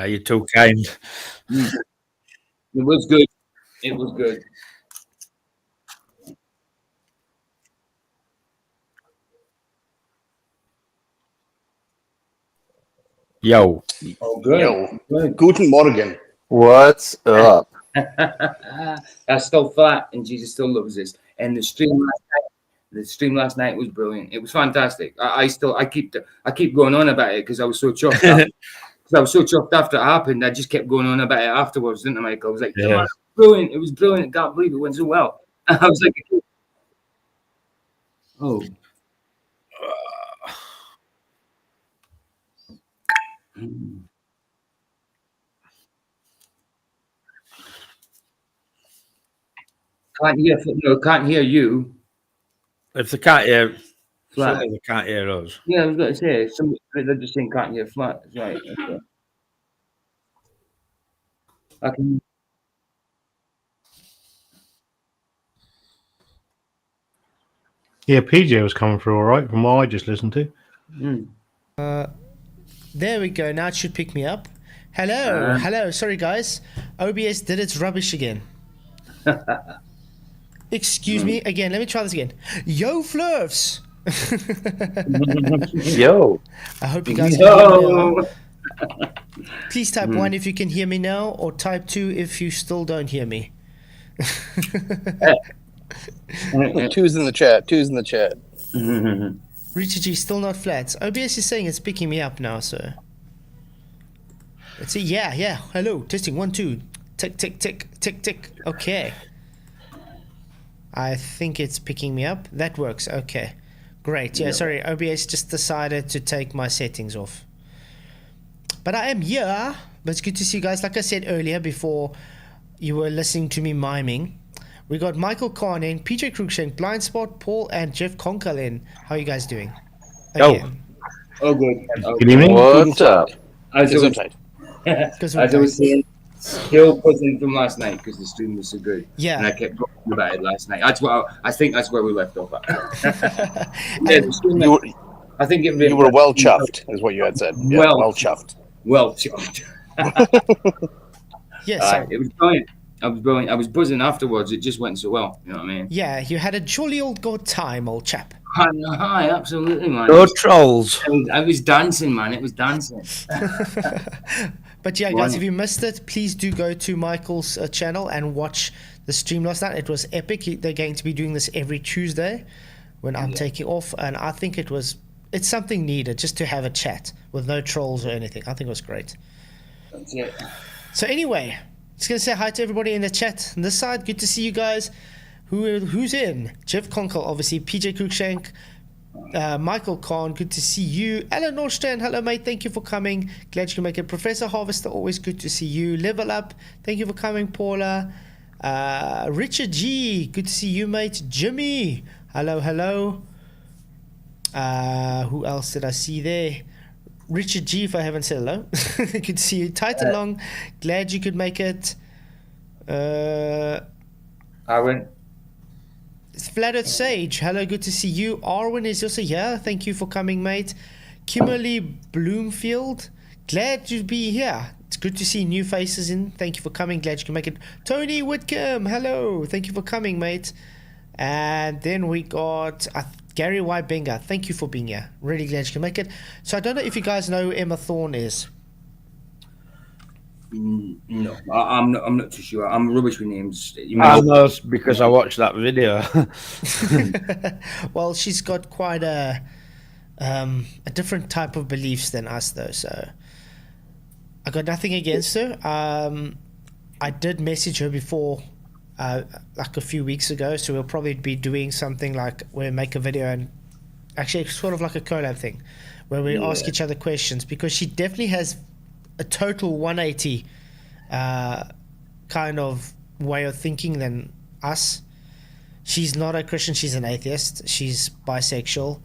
You're too kind. It was good. It was good. Yo. Oh, good. Yo. Good. Guten Morgen. What's up? That's still flat, and Jesus still loves us. And the stream last night was brilliant. It was fantastic. I keep going on about it because I was so chuffed. Because I was so chuffed after it happened. I just kept going on about it afterwards, didn't I, Michael? I was like, Yeah. "Man, brilliant! It was brilliant. I can't believe it went so well." I was like, "Oh." Can't hear. No, can't hear you. If they can't hear, Flat. certainly they can't hear us. Yeah, I was going to say somebody they're just saying can't hear flat. That's right. Okay. I can. Yeah, PJ was coming through all right from what I just listened to. There we go. Now it should pick me up. Hello, hello. Sorry, guys. OBS did its rubbish again. Excuse me again. Let me try this again. Yo, Flurfs. Yo. I hope you guys can hear me now. Please type 1 if you can hear me now, or type 2 if you still don't hear me. Two's in the chat. Two's in the chat. Richard G, still not flat. OBS is saying it's picking me up now, so. Let's see. Yeah. Hello. Testing 1, 2. Tick, tick, tick, tick, tick. Okay. I think it's picking me up. That works. Okay. Great. Yeah, sorry. OBS just decided to take my settings off. But I am here. But it's good to see you guys. Like I said earlier, before you were listening to me miming, we got Michael Kahn in, PJ Cruikshank, Blind Spot, Paul, and Jeff Conkle in. How are you guys doing? Again. Oh, good. Good evening. What's up? As I was, Because as I was saying, still buzzing from last night because the stream was so good. Yeah. And I kept talking about it last night. That's what I think. That's where we left off at. Yeah, the stream, You were, I think it you were well chuffed, is what you had said. Yeah, Well- well chuffed. Well chuffed. Yeah, so, It was brilliant. I was brilliant. I was buzzing afterwards. It just went so well. You know what I mean? yeah, you had a jolly old good time, old chap. Hi, absolutely, man. No trolls. I was dancing, man. It was dancing. But yeah, guys, if you missed it, please do go to Michael's channel and watch the stream last night. It was epic. They're going to be doing this every Tuesday when I'm taking off, and I think it's something needed just to have a chat with no trolls or anything. I think it was great. That's it. So anyway, just gonna say hi to everybody in the chat on this side. Good to see you guys. Who's in? Jeff Conkle, obviously. PJ Cruikshank, Michael Kahn, good to see you. Alan Norstrand, hello mate, thank you for coming. Glad you can make it. Professor Harvester, always good to see you. Level Up, thank you for coming. Paula, Richard G, good to see you mate. Jimmy, hello. Who else did I see there? Richard G, if I haven't said hello. Good to see you. Titan Long, glad you could make it. Aaron. Flat Earth Sage, hello, good to see you. Arwen is also here. Thank you for coming, mate. Kimberly Bloomfield, glad to be here. It's good to see new faces in. Thank you for coming. Glad you can make it. Tony Whitcomb, hello. Thank you for coming, mate. And then we got Gary Y. Benga. Thank you for being here. Really glad you can make it. So I don't know if you guys know who Emma Thorn is. No, I'm not too sure. I'm rubbish with names. You I know, know because I watched that video. Well, she's got quite a different type of beliefs than us, though. So I got nothing against her. I did message her before, like a few weeks ago. So we'll probably be doing something like we make a video and actually sort of like a collab thing, where we ask each other questions, because she definitely has a total 180 kind of way of thinking than us. She's not a Christian, she's an atheist. She's bisexual.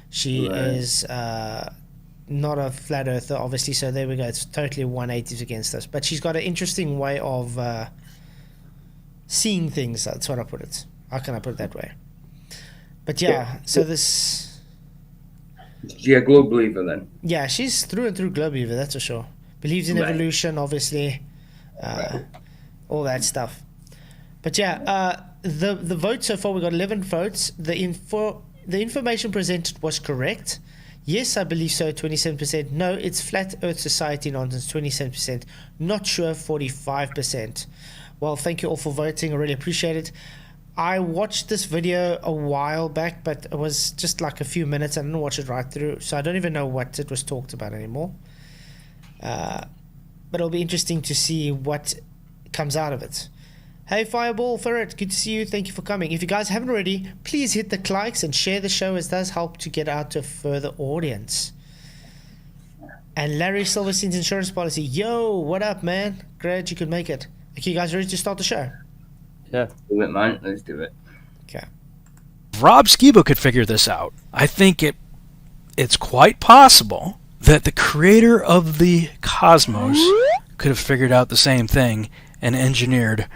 She is not a flat earther, obviously. So there we go. It's totally 180s against us. But she's got an interesting way of seeing things. That's what I put it. How can I put it that way? But yeah, so this... Is she a globe believer then? Yeah, she's through and through globe believer, that's for sure. believes in Right. evolution, obviously, all that stuff. But yeah, the vote so far, we got 11 votes. The information presented was correct. Yes, I believe so, 27%. No, it's Flat Earth Society nonsense, 27%. Not sure, 45%. Well, thank you all for voting. I really appreciate it. I watched this video a while back, but it was just like a few minutes. I didn't watch it right through, so I don't even know what it was talked about anymore. But it'll be interesting to see what comes out of it. Hey, Fireball Ferret, good to see you. Thank you for coming. If you guys haven't already, please hit the likes and share the show, as it does help to get out to a further audience. And Larry Silverstein's insurance policy. Yo, what up, man? Glad you could make it. Okay, you guys ready to start the show? Yeah. Do it, man. Let's do it. Okay. Rob Skibo could figure this out. I think it's quite possible that the creator of the cosmos could have figured out the same thing and engineered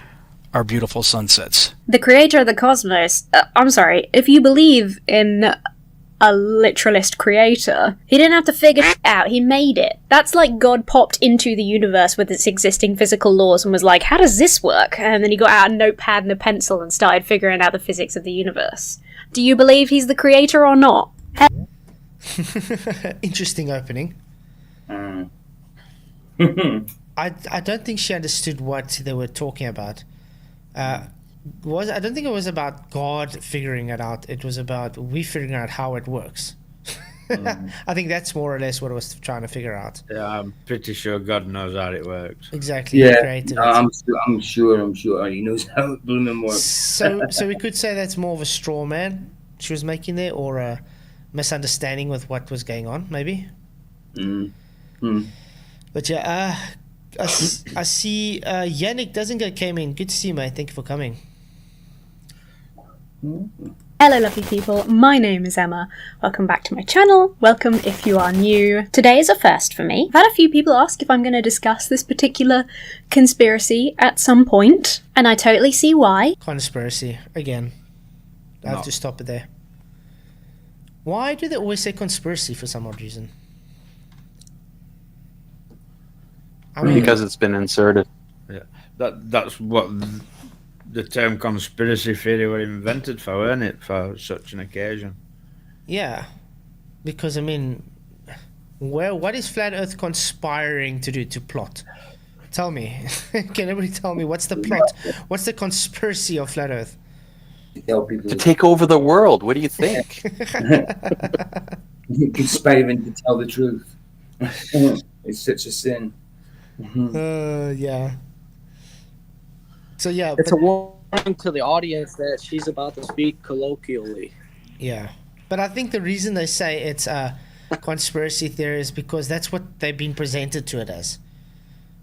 our beautiful sunsets. The creator of the cosmos, I'm sorry, if you believe in a literalist creator, he didn't have to figure it out, he made it. That's like God popped into the universe with its existing physical laws and was like, how does this work? And then he got out a notepad and a pencil and started figuring out the physics of the universe. Do you believe he's the creator or not? Interesting opening. Mm. I don't think she understood what they were talking about. I don't think it was about God figuring it out. It was about we figuring out how it works. I think that's more or less what I was trying to figure out. Yeah, I'm pretty sure God knows how it works. Exactly. He Yeah, created it. I'm sure he knows how it blooming works. So we could say that's more of a straw man she was making there, or a misunderstanding with what was going on, maybe. But yeah, I see Yannick Doesn't came in. Good to see you, mate. Thank you for coming. Hello lovely people, my name is Emma. Welcome back to my channel. Welcome if you are new. Today is a first for me. I've had a few people ask if I'm going to discuss this particular conspiracy at some point, and I totally see why. Conspiracy again. I have to stop it there. Why do they always say conspiracy for some odd reason? I mean, Because it's been inserted. Yeah, that's what the term conspiracy theory were invented for, weren't it? For such an occasion. yeah, because I mean, what is Flat Earth conspiring to do, to plot? Tell me. Can everybody tell me what's the plot? What's the conspiracy of Flat Earth? Tell people To take over the world. What do you think? conspiring to tell the truth. It's such a sin. Yeah. So yeah, It's a warning to the audience that she's about to speak colloquially. yeah. But I think the reason they say it's a conspiracy theory is because that's what they've been presented to it as.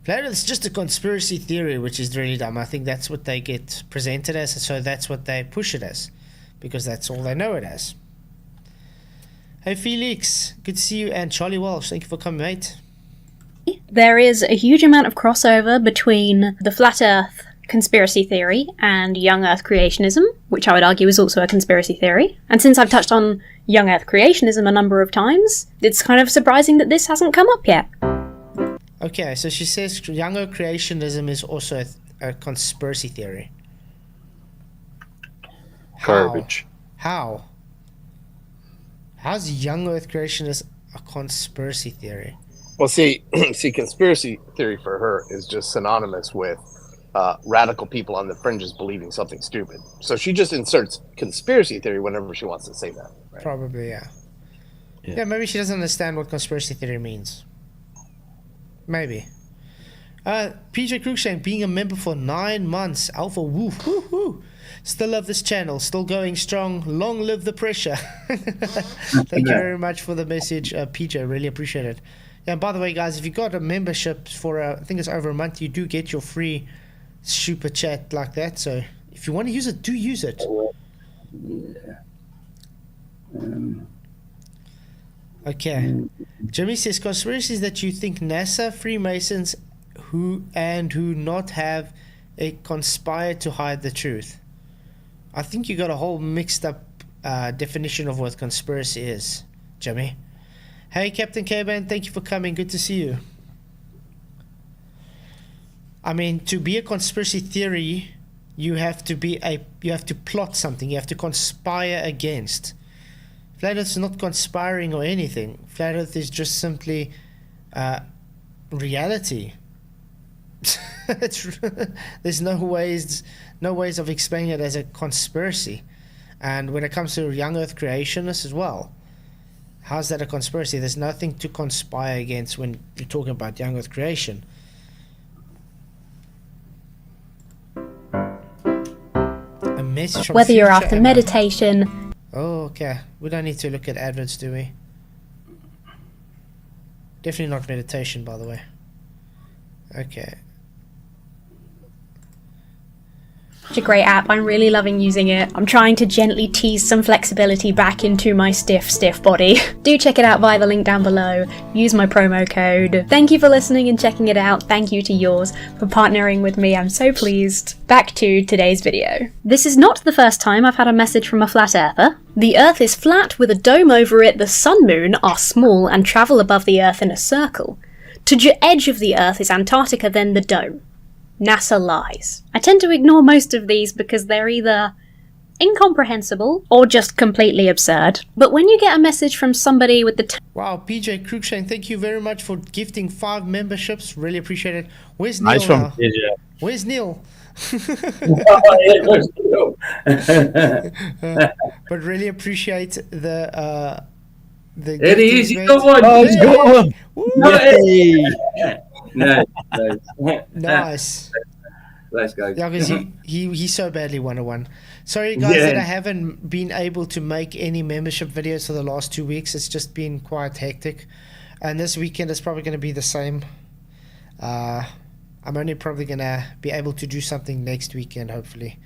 Flat Earth is just a conspiracy theory, which is really dumb. I think that's what they get presented as, so that's what they push it as, because that's all they know it as. Hey Felix, good to see you, and Charlie Walsh, thank you for coming, mate. There is a huge amount of crossover between the Flat Earth conspiracy theory and young Earth creationism, which I would argue is also a conspiracy theory. And since I've touched on young Earth creationism a number of times, it's kind of surprising that this hasn't come up yet. Okay, so she says younger creationism is also a conspiracy theory. Garbage. How? How's young Earth creationism a conspiracy theory? Well, see, conspiracy theory for her is just synonymous with radical people on the fringes believing something stupid. So she just inserts conspiracy theory whenever she wants to say that. Right? Probably, yeah. Yeah, maybe she doesn't understand what conspiracy theory means. Maybe. PJ Cruikshank, being a member for 9 months. Alpha, woo, woo, woo. Still love this channel. Still going strong. Long live the pressure. Thank you very much for the message, PJ. Really appreciate it. Yeah, and by the way, guys, if you got a membership for, I think it's over a month, you do get your free super chat like that. So if you want to use it, do use it. Okay. Jimmy says conspiracies that you think NASA, Freemasons, who not have conspired to hide the truth. I think you got a whole mixed up definition of what conspiracy is, Jimmy. Hey, Captain K-Man, thank you for coming. Good to see you. I mean, to be a conspiracy theory, you have to plot something. You have to conspire against. Flat Earth is not conspiring or anything. Flat Earth is just simply reality. There's no ways of explaining it as a conspiracy. And when it comes to young Earth creationists as well, how's that a conspiracy? There's nothing to conspire against when you're talking about young Earth creation. A message from Whether you're future after Emma. meditation, Oh, okay. We don't need to look at adverts, do we? Definitely not meditation, by the way. Okay. such a great app. I'm really loving using it. I'm trying to gently tease some flexibility back into my stiff body. Do check it out via the link down below. Use my promo code. Thank you for listening and checking it out. Thank you to yours for partnering with me. I'm so pleased. Back to today's video. This is not the first time I've had a message from a flat earther. The Earth is flat with a dome over it. The sun, moon are small and travel above the Earth in a circle. To edge of the Earth is Antarctica, then the dome. NASA lies. I tend to ignore most of these because they're either incomprehensible or just completely absurd. But when you get a message from somebody with the Wow, PJ Cruikshank, thank you very much for gifting 5 memberships. Really appreciate it. Where's Neil Nice one, now? PJ. Where's Neil? But really appreciate the There he is. gifting, He's mate. got one. Oh, he's got one. Woo! Nice. Nice. Let's go. Yeah, because he so badly wanted. Sorry guys that I haven't been able to make any membership videos for the last 2 weeks. It's just been quite hectic, and this weekend is probably going to be the same. I'm only probably going to be able to do something next weekend, hopefully.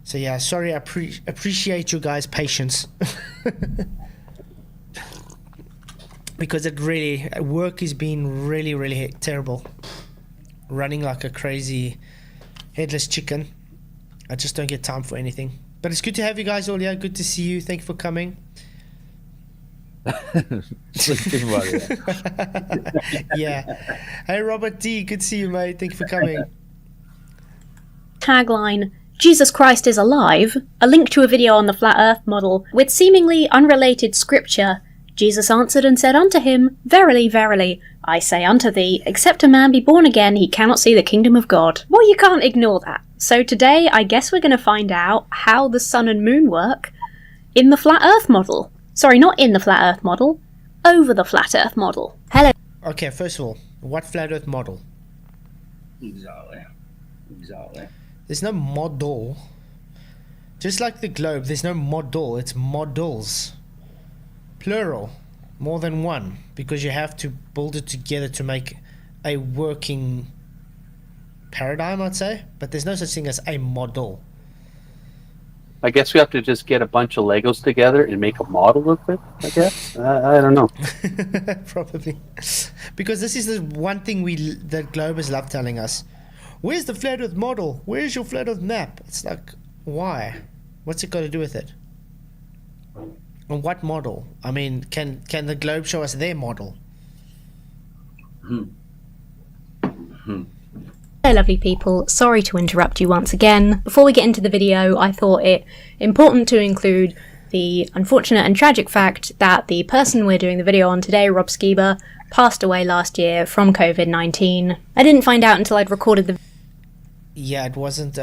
So yeah, sorry. I appreciate you guys' patience. Because work has been really terrible. Running like a crazy headless chicken. I just don't get time for anything. But it's good to have you guys all here. Good to see you. Thank you for coming. Yeah. Hey, Robert D. Good to see you, mate. Thank you for coming. tagline, Jesus Christ is alive, a link to a video on the Flat Earth model, with seemingly unrelated scripture. Jesus answered and said unto him, Verily, verily, I say unto thee, except a man be born again, he cannot see the kingdom of God. Well, you can't ignore that. So today, I guess we're going to find out how the sun and moon work in the Flat Earth model. Sorry, not in the Flat Earth model, over the Flat Earth model. Hello. Okay, first of all, what Flat Earth model? Exactly. There's no model. Just like the globe, there's no model. It's models. Plural. More than one. Because you have to build it together to make a working paradigm, I'd say. But there's no such thing as a model. I guess we have to just get a bunch of Legos together and make a model of it, I guess. I don't know. Probably. Because this is the one thing the Globers love telling us. Where's the Flat Earth model? Where's your Flat Earth map? It's like, why? What's it got to do with it? And what model? I mean, can the Globe show us their model? Hello lovely people, sorry to interrupt you once again. Before we get into the video, I thought it important to include the unfortunate and tragic fact that the person we're doing the video on today, Rob Skiba, passed away last year from COVID-19. I didn't find out until I'd recorded the Yeah, it wasn't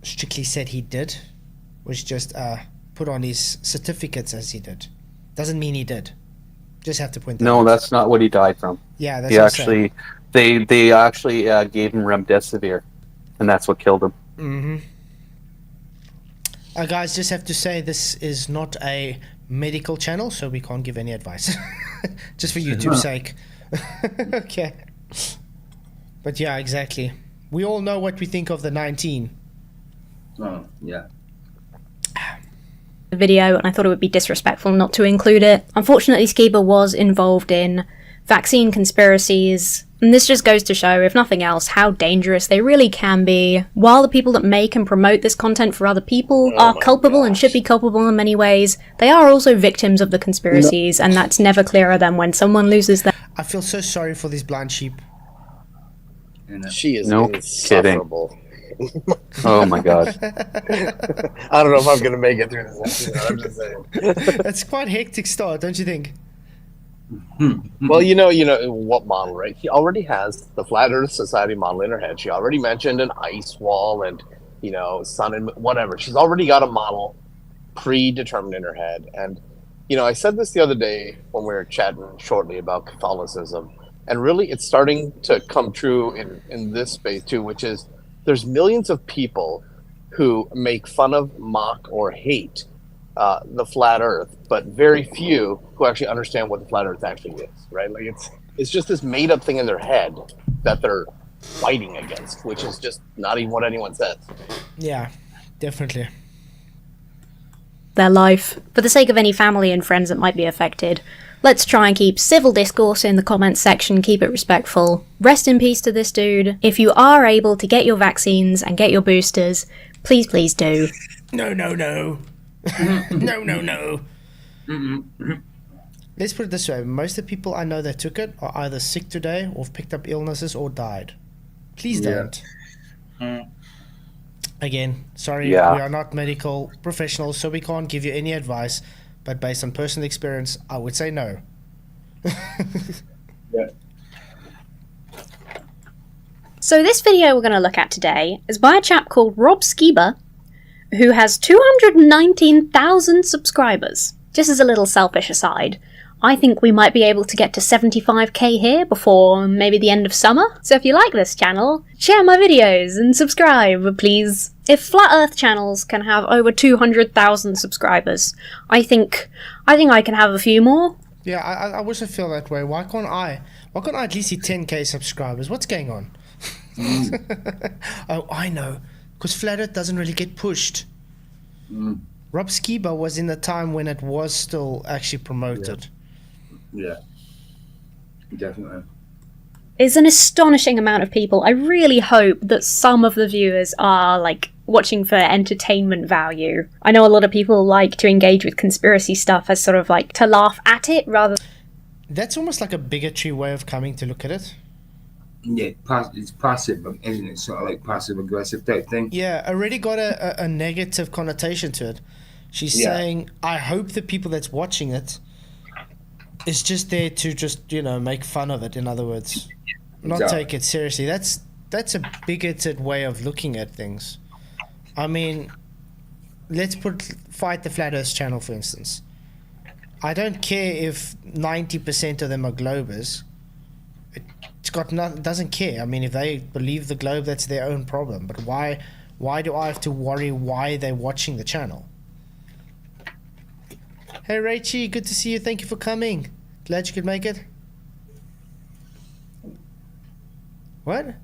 strictly said he did. It was just put on his certificates as he did. Doesn't mean he did. Just have to point that out. No, that's not what he died from. Yeah, that's He what I'm actually, they actually gave him remdesivir, and that's what killed him. Mm-hmm. Guys, just have to say this is not a medical channel, so we can't give any advice. Just for YouTube's sake. Okay. But yeah, exactly. We all know what we think of the 19. Oh, yeah. video, and I thought it would be disrespectful not to include it. Unfortunately, Skiba was involved in vaccine conspiracies, and this just goes to show, if nothing else, how dangerous they really can be. While the people that make and promote this content for other people are culpable and should be culpable in many ways, they are also victims of the conspiracies, and that's never clearer than when someone loses their I feel so sorry for these blind sheep. You know? She is No insufferable. Oh my god. I don't know if I'm gonna make it through this episode. I'm just saying. It's quite hectic start, don't you think? Well, you know what model, right? He already has the Flat Earth Society model in her head. She already mentioned an ice wall and sun and whatever. She's already got a model predetermined in her head. And I said this the other day when we were chatting shortly about Catholicism, and really it's starting to come true in this space too, which is there's millions of people who make fun of, mock, or hate the flat Earth, but very few who actually understand what the flat Earth actually is, right? Like it's just this made up thing in their head that they're fighting against, which is just not even what anyone says. Yeah, definitely. Their life. For the sake of any family and friends that might be affected, let's try and keep civil discourse in the comments section, keep it respectful. Rest in peace to this dude. If you are able to get your vaccines and get your boosters, please do. No. No. Let's put it this way. Most of the people I know that took it are either sick today or have picked up illnesses or died. Please don't. Again, sorry, we are not medical professionals, so we can't give you any advice. But based on personal experience, I would say no. Yeah. So this video we're going to look at today is by a chap called Rob Skiba, who has 219,000 subscribers. Just as a little selfish aside, I think we might be able to get to 75k here before maybe the end of summer. So if you like this channel, share my videos and subscribe, please. If Flat Earth channels can have over 200,000 subscribers, I think I can have a few more. Yeah, I also feel that way. Why can't I at least see 10k subscribers? What's going on? Oh, I know. Because Flat Earth doesn't really get pushed. Rob Skiba was in the time when it was still actually promoted. Yeah. Definitely. It's an astonishing amount of people. I really hope that some of the viewers are watching for entertainment value. I know a lot of people like to engage with conspiracy stuff as sort of to laugh at it rather. That's almost like a bigotry way of coming to look at it. Yeah, it's passive, isn't it? Sort of like passive aggressive type thing. Yeah, already got a negative connotation to it. She's saying, I hope the people that's watching it is just there to just, make fun of it, in other words. Not take it seriously. That's a bigoted way of looking at things. I mean, let's fight the Flat Earth channel, for instance. I don't care if 90% of them are globers. It doesn't care. I mean, if they believe the globe, that's their own problem. But why do I have to worry why they're watching the channel? Hey Rachie, good to see you. Thank you for coming. Glad you could make it. What?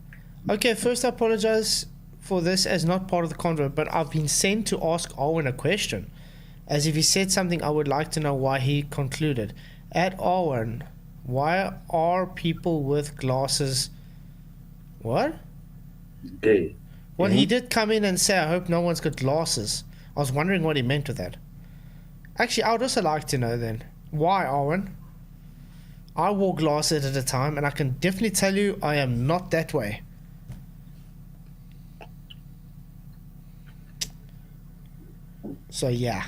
Okay, first I apologize for this as not part of the convo, but I've been sent to ask Arwen a question. As if he said something, I would like to know why he concluded. At Arwen, why are people with glasses... What? Gay. Well, he did come in and say, I hope no one's got glasses. I was wondering what he meant with that. Actually, I would also like to know then, why, Arwen? I wore glasses at a time, and I can definitely tell you I am not that way. So, yeah.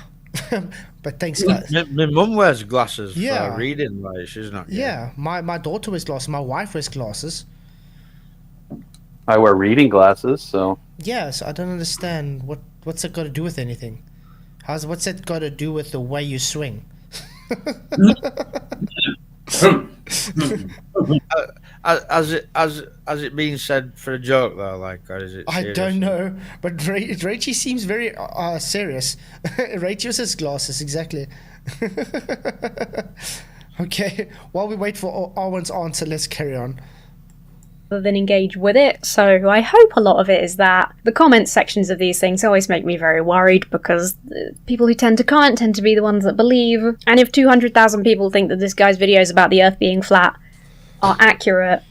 But thanks, guys. My mum wears glasses Yeah. for reading, she's not. Yeah, my daughter wears glasses. My wife wears glasses. I wear reading glasses, so Yes, I don't understand what's it got to do with anything. What's it got to do with the way you swing? Has it been said for a joke though, or is it? I serious? don't know, but Rachie seems very serious. Rachie says glasses, exactly. Okay, while we wait for Arwen's answer, let's carry on. Than engage with it, so I hope a lot of it is that. The comment sections of these things always make me very worried because the people who tend to comment tend to be the ones that believe, and if 200,000 people think that this guy's videos about the Earth being flat are accurate,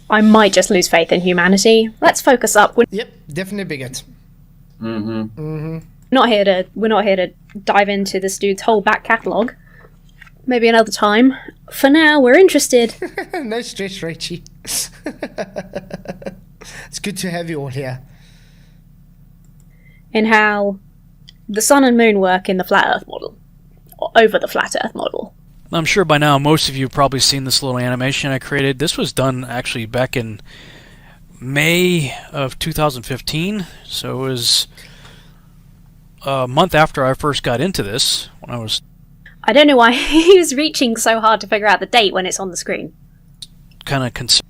I might just lose faith in humanity. Let's focus up. Yep, definitely bigot. We're not here to dive into this dude's whole back catalogue. Maybe another time. For now, we're interested. No stress, Rachie. It's good to have you all here. In how the sun and moon work in the flat Earth model, or over the flat Earth model. I'm sure by now most of you have probably seen this little animation I created. This was done actually back in May of 2015, so it was a month after I first got into this. When I was I don't know why he was reaching so hard to figure out the date when it's on the screen. kind of concerned.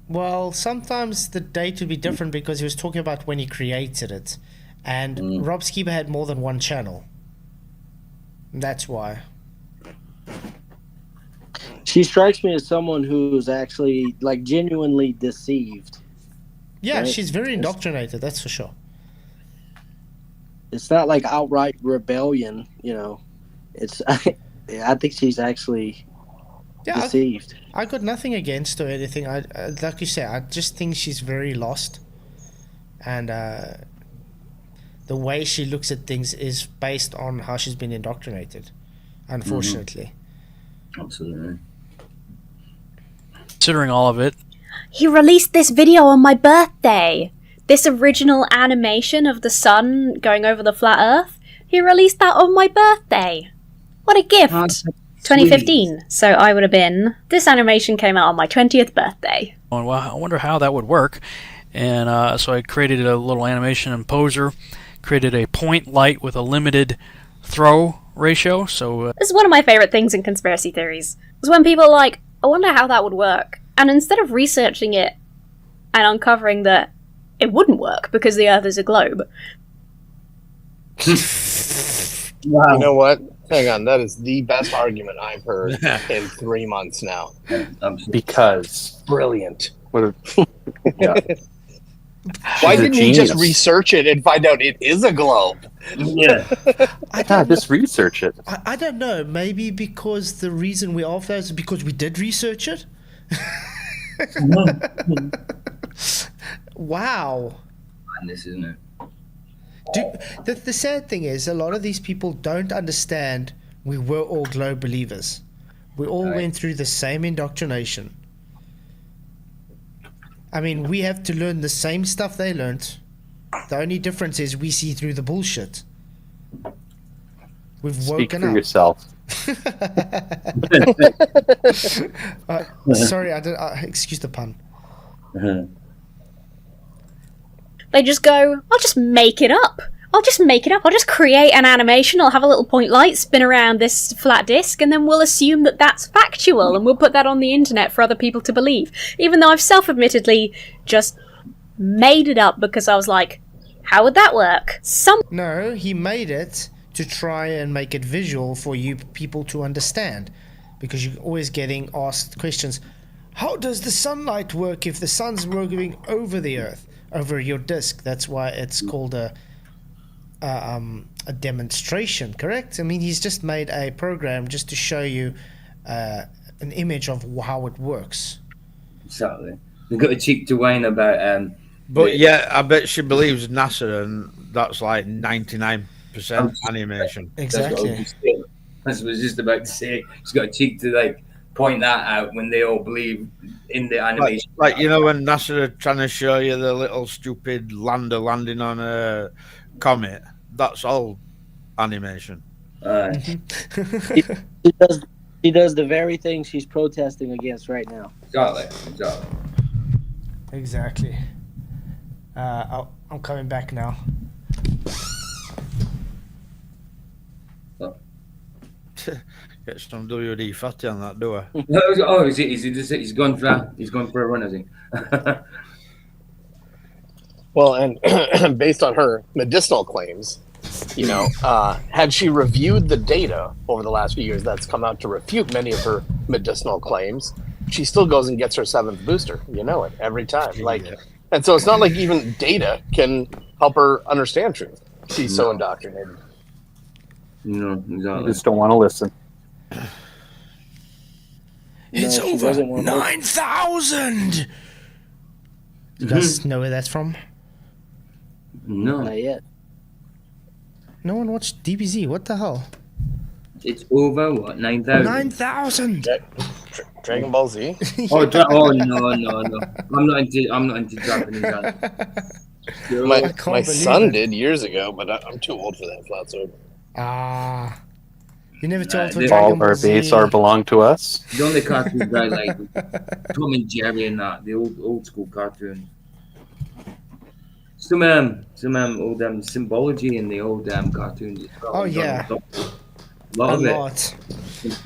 Well, sometimes the date would be different because he was talking about when he created it. And Rob Skiba had more than one channel. That's why. She strikes me as someone who's actually like genuinely deceived. Yeah, Right. she's very indoctrinated, that's for sure. It's not like outright rebellion, you know. It's I think she's actually Yeah, deceived. I got nothing against her or anything. I like you say, I just think she's very lost. And the way she looks at things is based on how she's been indoctrinated, unfortunately. Absolutely. Considering all of it, He released this video on my birthday! This original animation of the sun going over the flat Earth. He released that on my birthday! What a gift! Oh, that's 2015. So I would have been... This animation came out on my 20th birthday. well, I wonder how that would work. And so I created a little animation in Poser, created a point light with a limited throw ratio. So This is one of my favourite things in conspiracy theories. Is when people are like, I wonder how that would work. And instead of researching it and uncovering that it wouldn't work because the Earth is a globe. Wow. You know what? Hang on, that is the best argument I've heard in 3 months now. Because Brilliant. what a, yeah. Why She's a didn't you just genius. research it and find out it is a globe? Yeah. I God, don't, just research it. I don't know. Maybe because the reason we're off that is because we did research it? Wow. Madness, isn't it? The sad thing is, a lot of these people don't understand we were all globe believers. We all Right. went through the same indoctrination. I mean, we have to learn the same stuff they learnt. The only difference is we see through the bullshit. We've Speak woken for up. yourself. Sorry, I did. Excuse the pun. They just go, I'll just make it up. I'll just make it up. I'll just create an animation. I'll have a little point light spin around this flat disk, and then we'll assume that that's factual, and we'll put that on the internet for other people to believe. Even though I've self-admittedly just made it up because I was like, how would that work? No, he made it to try and make it visual for you people to understand, because you're always getting asked questions. How does the sunlight work if the sun's moving over the Earth, over your disk? That's why it's called a demonstration, correct? I mean, he's just made a program just to show you an image of how it works. Exactly. They've got a cheek to whine about. But yeah, I bet she believes NASA, and that's like 99% animation. Exactly. That's what I was just about to say. She's got a cheek to like point that out when they all believe in the animation. Like you know, when NASA are trying to show you the little stupid lander landing on a comet, that's all animation. She does the very thing she's protesting against right now. Exactly. Exactly. I'm coming back now. Get some WD fatty on that, do I? Oh, is he just, he's gone for a run, has he? Well, and based on her medicinal claims, you know, had she reviewed the data over the last few years that's come out to refute many of her medicinal claims, she still goes and gets her 7th booster. You know it every time. Like, and so it's not like even data can help her understand truth. She's so indoctrinated. No, I exactly. just don't want to listen. It's No, she over doesn't want to- 9,000! You guys know where that's from? No, Not yet. No one watched DBZ. What the hell? it's over what 9,000. 9,000! Dragon Ball Z. Oh, oh no. I'm not into Japanese anime. My can't my believe son it. did years ago, but I'm too old for that Flatzoid. Ah, you never told for They- Dragon All Ball our Z. base are belong to us. The only cartoons I like was Tom and Jerry and that, the old school cartoons. Some old symbology in the old cartoons as well. Oh, yeah. A lot A of it lot.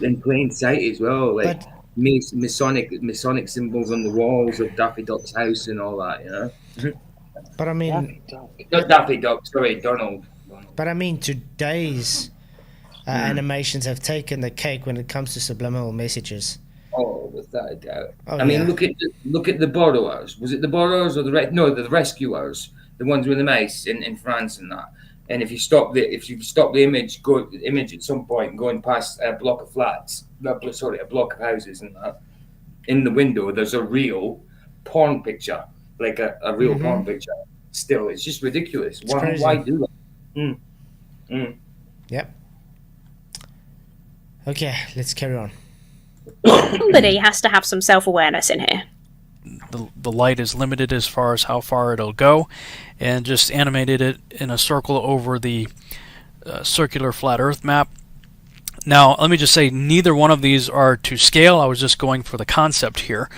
in plain sight as well, like But Masonic symbols on the walls of Daffy Duck's house and all that. but I mean, Not Daffy Duck, sorry, Donald. Today's animations have taken the cake when it comes to subliminal messages. Oh, without a doubt. Oh, I mean, yeah. look at the borrowers. Was it the borrowers or the rescuers? The ones with the mice in France and that. And if you stop the image at some point going past a block of flats, a block of houses and that, in the window there's a real porn picture, like a real porn picture. Still, it's just ridiculous. Why do that? Yep. Okay, let's carry on. Somebody has to have some self-awareness in here. The light is limited as far as how far it'll go, and just animated it in a circle over the circular flat Earth map. Now, let me just say, neither one of these are to scale. I was just going for the concept here.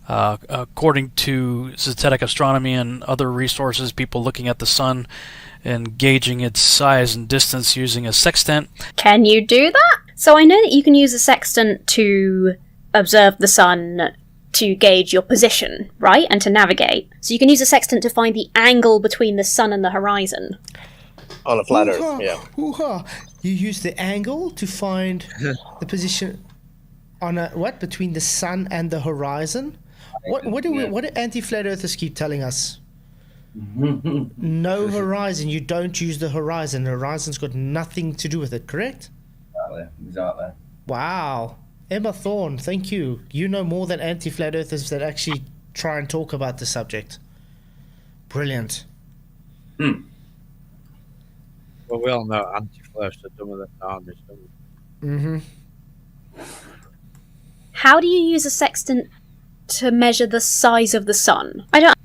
According to synthetic astronomy and other resources, people looking at the sun and gauging its size and distance using a sextant. Can you do that? So I know that you can use a sextant to observe the sun to gauge your position, right? And to navigate. So you can use a sextant to find the angle between the sun and the horizon. On a flat Hoo-ha, Earth, yeah. hoo-ha. You use the angle to find the position on between the sun and the horizon. What do anti-flat earthers keep telling us? No horizon. You don't use the horizon. The horizon's got nothing to do with it, correct? Exactly. Wow. Emma Thorn, thank you. You know more than anti-flat earthers that actually try and talk about the subject. Brilliant. Well, we all know anti-flares are done with it nowadays, don't we? Mm-hmm. How do you use a sextant to measure the size of the sun? I don't...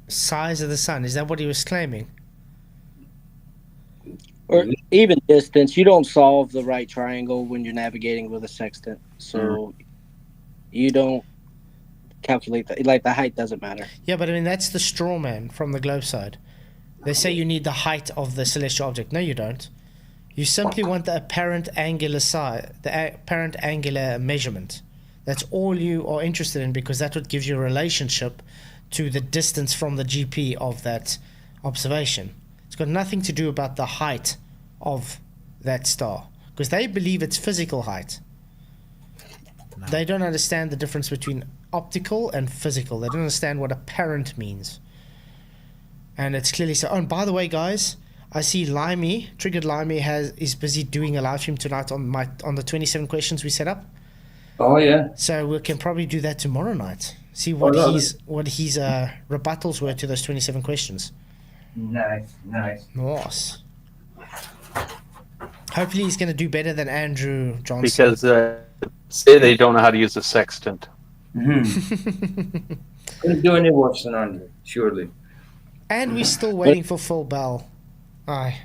Size of the sun, is that what he was claiming? Or even distance, you don't solve the right triangle when you're navigating with a sextant. So you don't calculate that. Like, the height doesn't matter. Yeah, but I mean, that's the straw man from the globe side. They say you need the height of the celestial object. No, you don't. You simply want the apparent angular size, the apparent angular measurement. That's all you are interested in, because that's what gives you a relationship to the distance from the GP of that observation. It's got nothing to do about the height of that star, because they believe it's physical height. No. They don't understand the difference between optical and physical. They don't understand what apparent means. And it's clearly so. Oh, and by the way, guys, I see Triggered Limey is busy doing a live stream tonight on the 27 questions we set up. Oh yeah. So we can probably do that tomorrow night. See what his rebuttals were to those 27 questions. Nice. Hopefully he's going to do better than Andrew Johnson. Because say they don't know how to use a sextant. Couldn't do any worse than Andrew, surely. And we're still waiting for Phil Bell. Aye.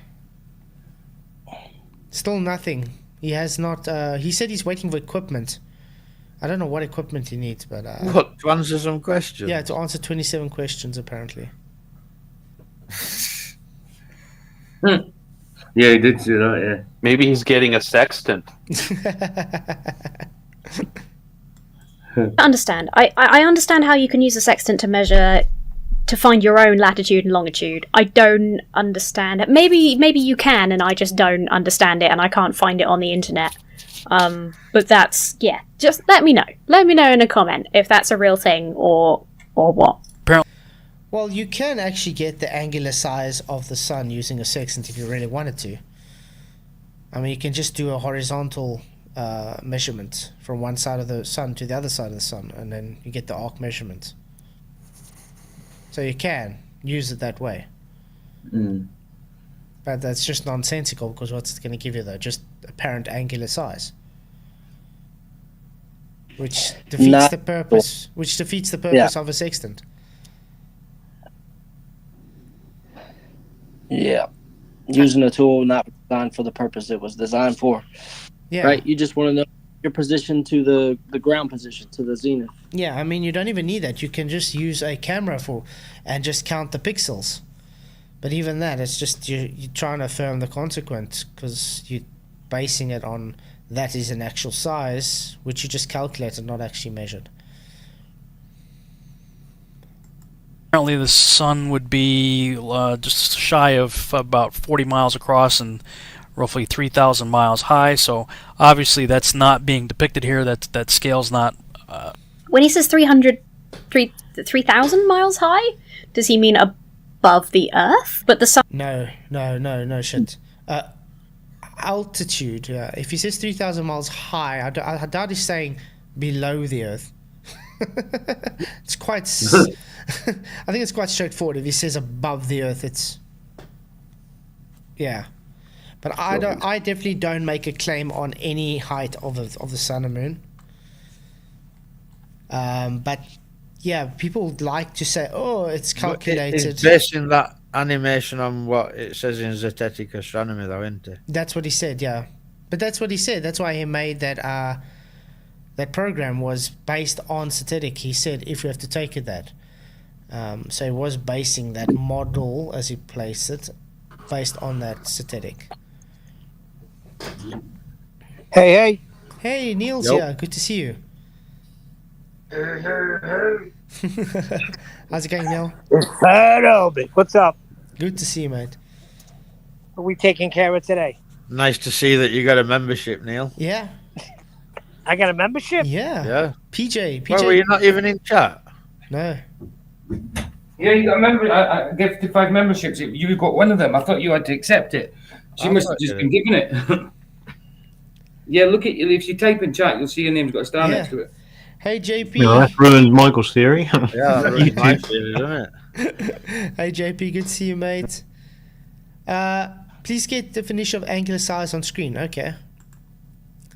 Still nothing. He has not... he said he's waiting for equipment. I don't know what equipment he needs, but... What, to answer some questions? Yeah, to answer 27 questions, apparently. Yeah, he did say that, yeah. Maybe he's getting a sextant. I understand. I understand how you can use a sextant to measure... to find your own latitude and longitude. I don't understand it. Maybe you can, and I just don't understand it, and I can't find it on the internet. But that's, yeah, just let me know. Let me know in a comment if that's a real thing or what. Well, you can actually get the angular size of the sun using a sextant if you really wanted to. I mean, you can just do a horizontal measurement from one side of the sun to the other side of the sun, and then you get the arc measurement. So you can use it that way. But that's just nonsensical, because what's it going to give you, though? Just apparent angular size. which defeats Not- the purpose. Which defeats the purpose of a sextant. Yeah. Using a tool not designed for the purpose it was designed for. Yeah. Right? You just want to know your position to the ground position, to the zenith. Yeah, I mean, you don't even need that. You can just use a camera and just count the pixels. But even that, it's just you're trying to affirm the consequence because you're basing it on that is an actual size, which you just calculated, not actually measured. Apparently, the sun would be just shy of about 40 miles across and roughly 3,000 miles high. So obviously, that's not being depicted here. That scale's not. When he says 3,000 miles high, does he mean above the Earth? But the sun. No, shit. Altitude. If he says 3,000 miles high, I doubt he's saying below the Earth. It's quite. I think it's quite straightforward. If he says above the Earth, it's. Yeah, but I definitely don't make a claim on any height of the sun and moon. But yeah, people like to say, "Oh, it's calculated." It's basing that animation on what it says in Zetetic Astronomy, though, isn't it? That's what he said, yeah. But that's what he said. That's why he made that program was based on Zetetic. He said, if we have to take it that. So he was basing that model, as he placed it, based on that Zetetic. Hey. Hey, Neil's Yep. here. Good to see you. How's it going, Neil? What's up? Good to see you, mate. What are we taking care of today? Nice to see that you got a membership, Neil. Yeah. I got a membership? Yeah. Yeah. PJ. Well, were you not even in chat? No. Yeah, you got a member. I gave 55 memberships. You got one of them. I thought you had to accept it. She I must thought have just you been given it. Yeah, look at if you type in chat, you'll see your name's got a star Yeah. next to it. Hey, JP. No, that ruins Michael's theory. Yeah, that was my theory, doesn't it? Hey, JP. Good to see you, mate. Please get definition of angular size on screen. Okay.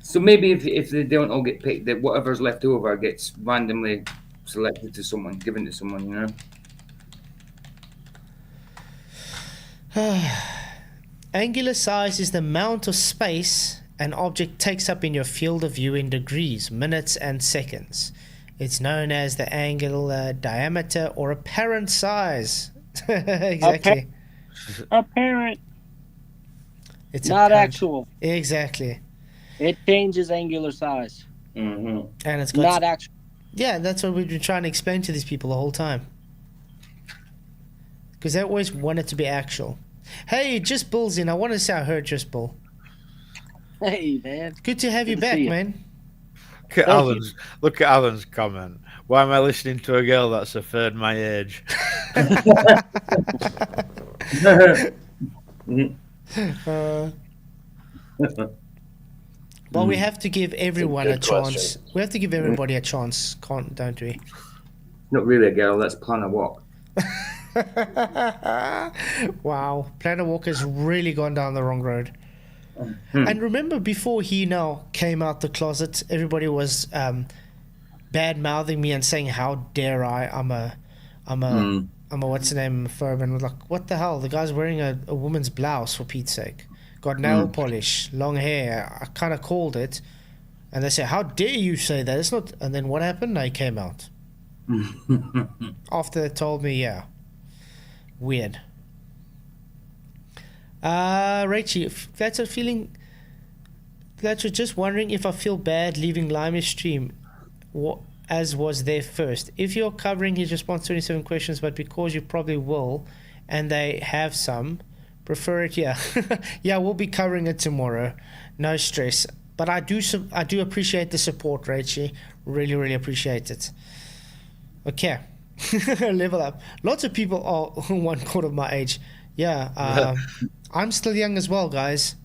So maybe if they don't all get picked, that whatever's left over gets randomly selected to someone, given to someone, you know? Angular size is the amount of space an object takes up in your field of view in degrees, minutes, and seconds. It's known as the angular diameter or apparent size. Exactly. Apparent. It's Not apparent. actual. Exactly. It changes angular size. Mm-hmm. And it's got Not actual. Yeah, that's what we've been trying to explain to these people the whole time. Because they always want it to be actual. Hey, Just Bull's in. I want to say I heard Just Bull. Hey, man. Good to have you Good to back, see you. man. Look at Alan's comment. Why am I listening to a girl that's a third my age? Well, we have to give everyone a good chance. question. We have to give everybody a chance, don't we? Not really a girl, that's Plan a Walk. Wow, Planet Walk has really gone down the wrong road. And remember, before he now came out the closet, everybody was bad mouthing me and saying, "How dare I? I'm a what's the name, Furban." Like, what the hell? The guy's wearing a woman's blouse, for Pete's sake. Got nail polish, long hair. I kind of called it, and they say, "How dare you say that? It's not." And then what happened? I came out after they told me, yeah. Weird. Rachie, that's a feeling. That's just wondering if I feel bad leaving Limey's stream, as was there first. If you're covering his response 27 questions, but because you probably will, and they have some, prefer it. Yeah, yeah, we'll be covering it tomorrow. No stress. But I do appreciate the support, Rachie. Really, really appreciate it. Okay. Level up. Lots of people are 1/4 of my age. Yeah, I'm still young as well, guys.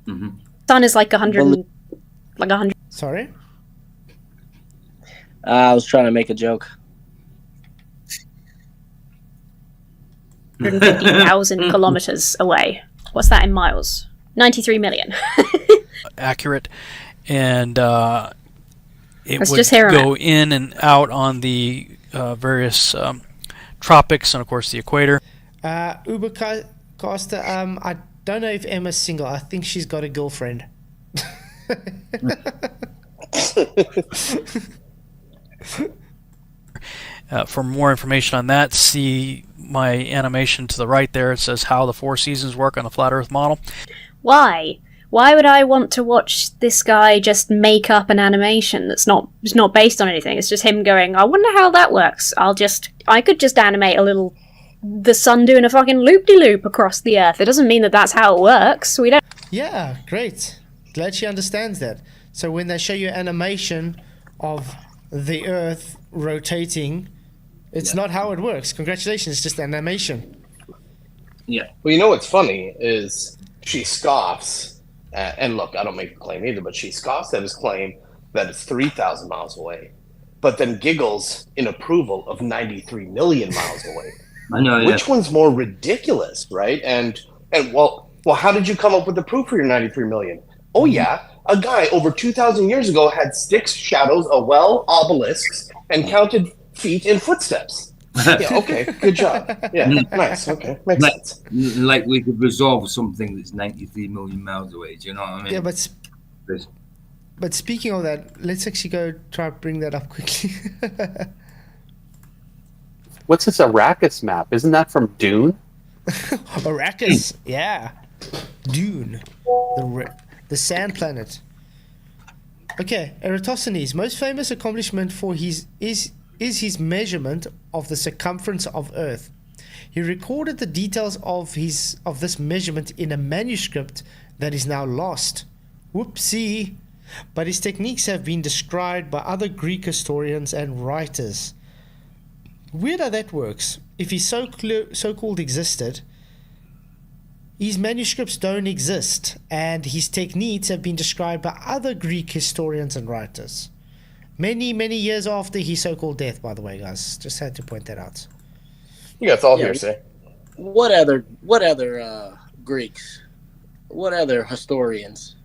Sun is like 100. Like 100. Sorry? I was trying to make a joke. 150,000 kilometers away. What's that in miles? 93 million. Accurate. and it Let's would just hear 'em go in and out on the various tropics and, of course, the equator. Ubercaster, I don't know if Emma's single. I think she's got a girlfriend. For more information on that, see my animation to the right there. It says how the 4 seasons work on the flat Earth model. Why? Why would I want to watch this guy just make up an animation that's not based on anything? It's just him going, I wonder how that works. I could just animate the sun doing a fucking loop-de-loop across the Earth. It doesn't mean that that's how it works. We don't. Yeah, great. Glad she understands that. So when they show you animation of the Earth rotating, it's not how it works. Congratulations, it's just animation. Yeah. Well, you know what's funny is she scoffs, and look, I don't make the claim either, but she scoffs at his claim that it's 3,000 miles away, but then giggles in approval of 93 million miles away. I know. Which one's more ridiculous, right? And well, how did you come up with the proof for your 93 million? Oh yeah, a guy over 2,000 years ago had sticks, shadows, a well, obelisks, and counted feet and footsteps. Yeah, okay, good job. Yeah, nice. Okay, makes sense. Like we could resolve something that's 93 million miles away. Do you know what I mean? Yeah, but speaking of that, let's actually go try to bring that up quickly. What's this Arrakis map? Isn't that from Dune? Arrakis, yeah. Dune. The sand planet. Okay, Eratosthenes' most famous accomplishment is his measurement of the circumference of Earth. He recorded the details of this measurement in a manuscript that is now lost. Whoopsie! But his techniques have been described by other Greek historians and writers. Weird how that works. If he so-called existed, his manuscripts don't exist, and his techniques have been described by other Greek historians and writers. Many, many years after his so-called death, by the way, guys. Just had to point that out. Yeah, it's all hearsay. What other Greeks? What other historians?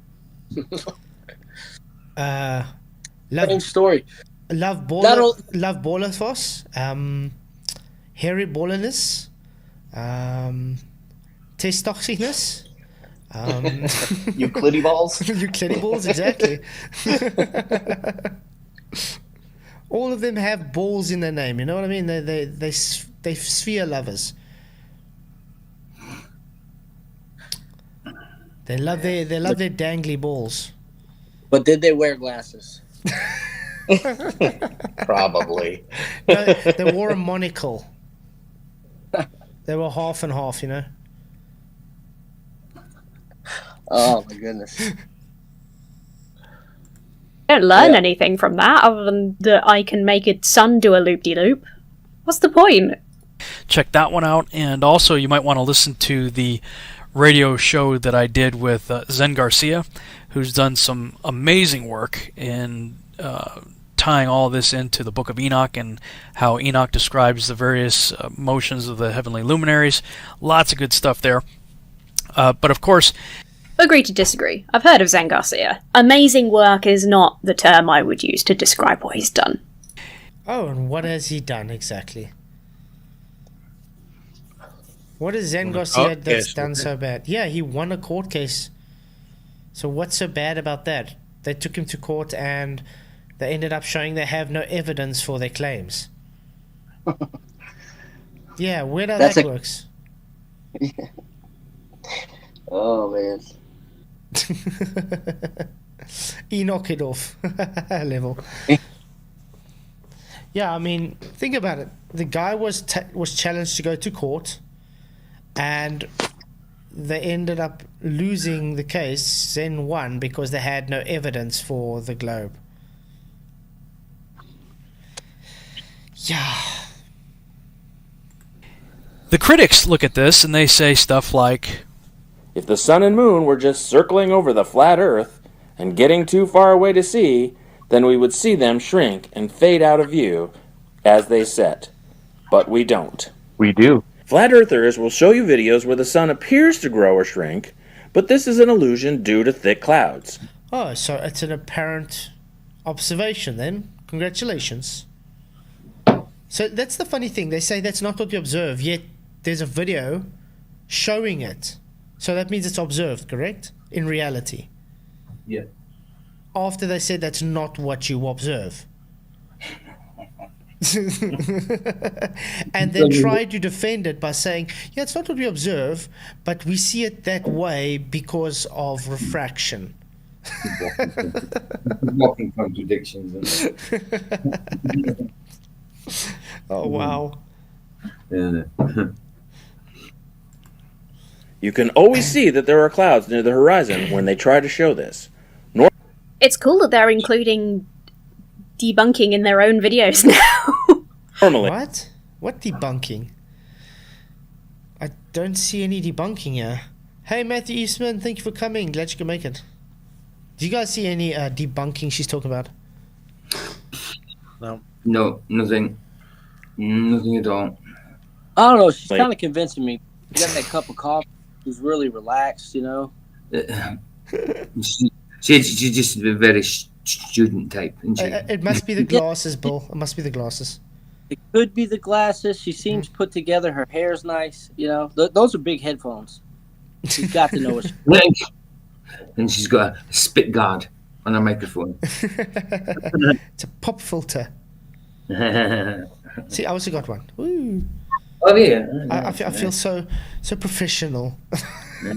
Same story. Love Bolathos, Harry Bolanus, Testoxinus, Euclideballs. Euclideballs, exactly. All of them have balls in their name. You know what I mean? They sphere lovers. They love their dangly balls. But did they wear glasses? Probably. No, they wore a monocle. They were half and half, you know. Oh my goodness. I don't learn anything from that other than that I can make a sun do a loop-de-loop. What's the point? Check that one out, and also you might want to listen to the radio show that I did with Zen Garcia, who's done some amazing work in tying all this into the Book of Enoch and how Enoch describes the various motions of the heavenly luminaries. Lots of good stuff there. But of course... Agree to disagree. I've heard of Zen Garcia. Amazing work is not the term I would use to describe what he's done. Oh, and what has he done exactly? What is Zen Garcia that's done so bad? Yeah, he won a court case. So what's so bad about that? They took him to court and they ended up showing they have no evidence for their claims. Yeah, weird how that works. Oh, man. Enoch it off level. Yeah, I mean, think about it. The guy was challenged to go to court, and they ended up losing the case. Then won because they had no evidence for the globe. Yeah. The critics look at this and they say stuff like, if the sun and moon were just circling over the flat Earth and getting too far away to see, then we would see them shrink and fade out of view as they set. But we don't. We do. Flat Earthers will show you videos where the sun appears to grow or shrink, but this is an illusion due to thick clouds. Oh, so it's an apparent observation then. Congratulations. So that's the funny thing. They say that's not what you observe, yet there's a video showing it. So that means it's observed, correct? In reality. Yeah. After they said that's not what you observe. And then tried to defend it by saying, yeah, it's not what we observe, but we see it that way because of refraction. Walking contradictions. Oh, wow. Yeah. You can always see that there are clouds near the horizon when they try to show this. It's cool that they're including debunking in their own videos now. Normally. What? What debunking? I don't see any debunking here. Hey, Matthew Eastman, thank you for coming. Glad you could make it. Do you guys see any debunking she's talking about? No, nothing. Nothing at all. I don't know. She's kind of convincing me. You got that cup of coffee. She's really relaxed, you know. She's just a very student type, isn't she? It must be the glasses, Bill. It must be the glasses. It could be the glasses. She seems put together. Her hair's nice, you know. Those are big headphones. She's got to know it. And she's got a spit guard on her microphone. It's a pop filter. See, I also got one. Woo. Oh yeah. I feel so professional. I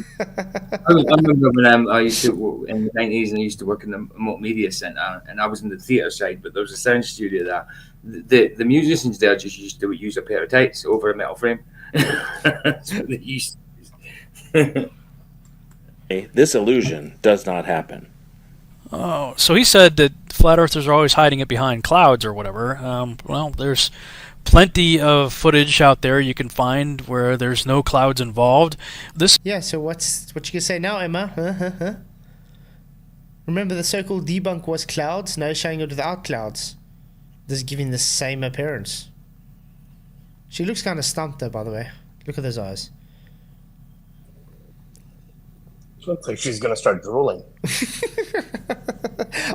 remember when I used to in the 90s, and I used to work in the multimedia center, and I was in the theatre side, but there was a sound studio there. The musicians there just used to use a pair of tights over a metal frame. That's what they used to use. This illusion does not happen. Oh, so he said that flat earthers are always hiding it behind clouds or whatever. Well, there's plenty of footage out there you can find where there's no clouds involved. Yeah, so what you can say now, Emma? Remember the so-called debunk was clouds, now showing it without clouds. This is giving the same appearance. She looks kind of stumped though, by the way. Look at those eyes. Looks like she's gonna start drooling.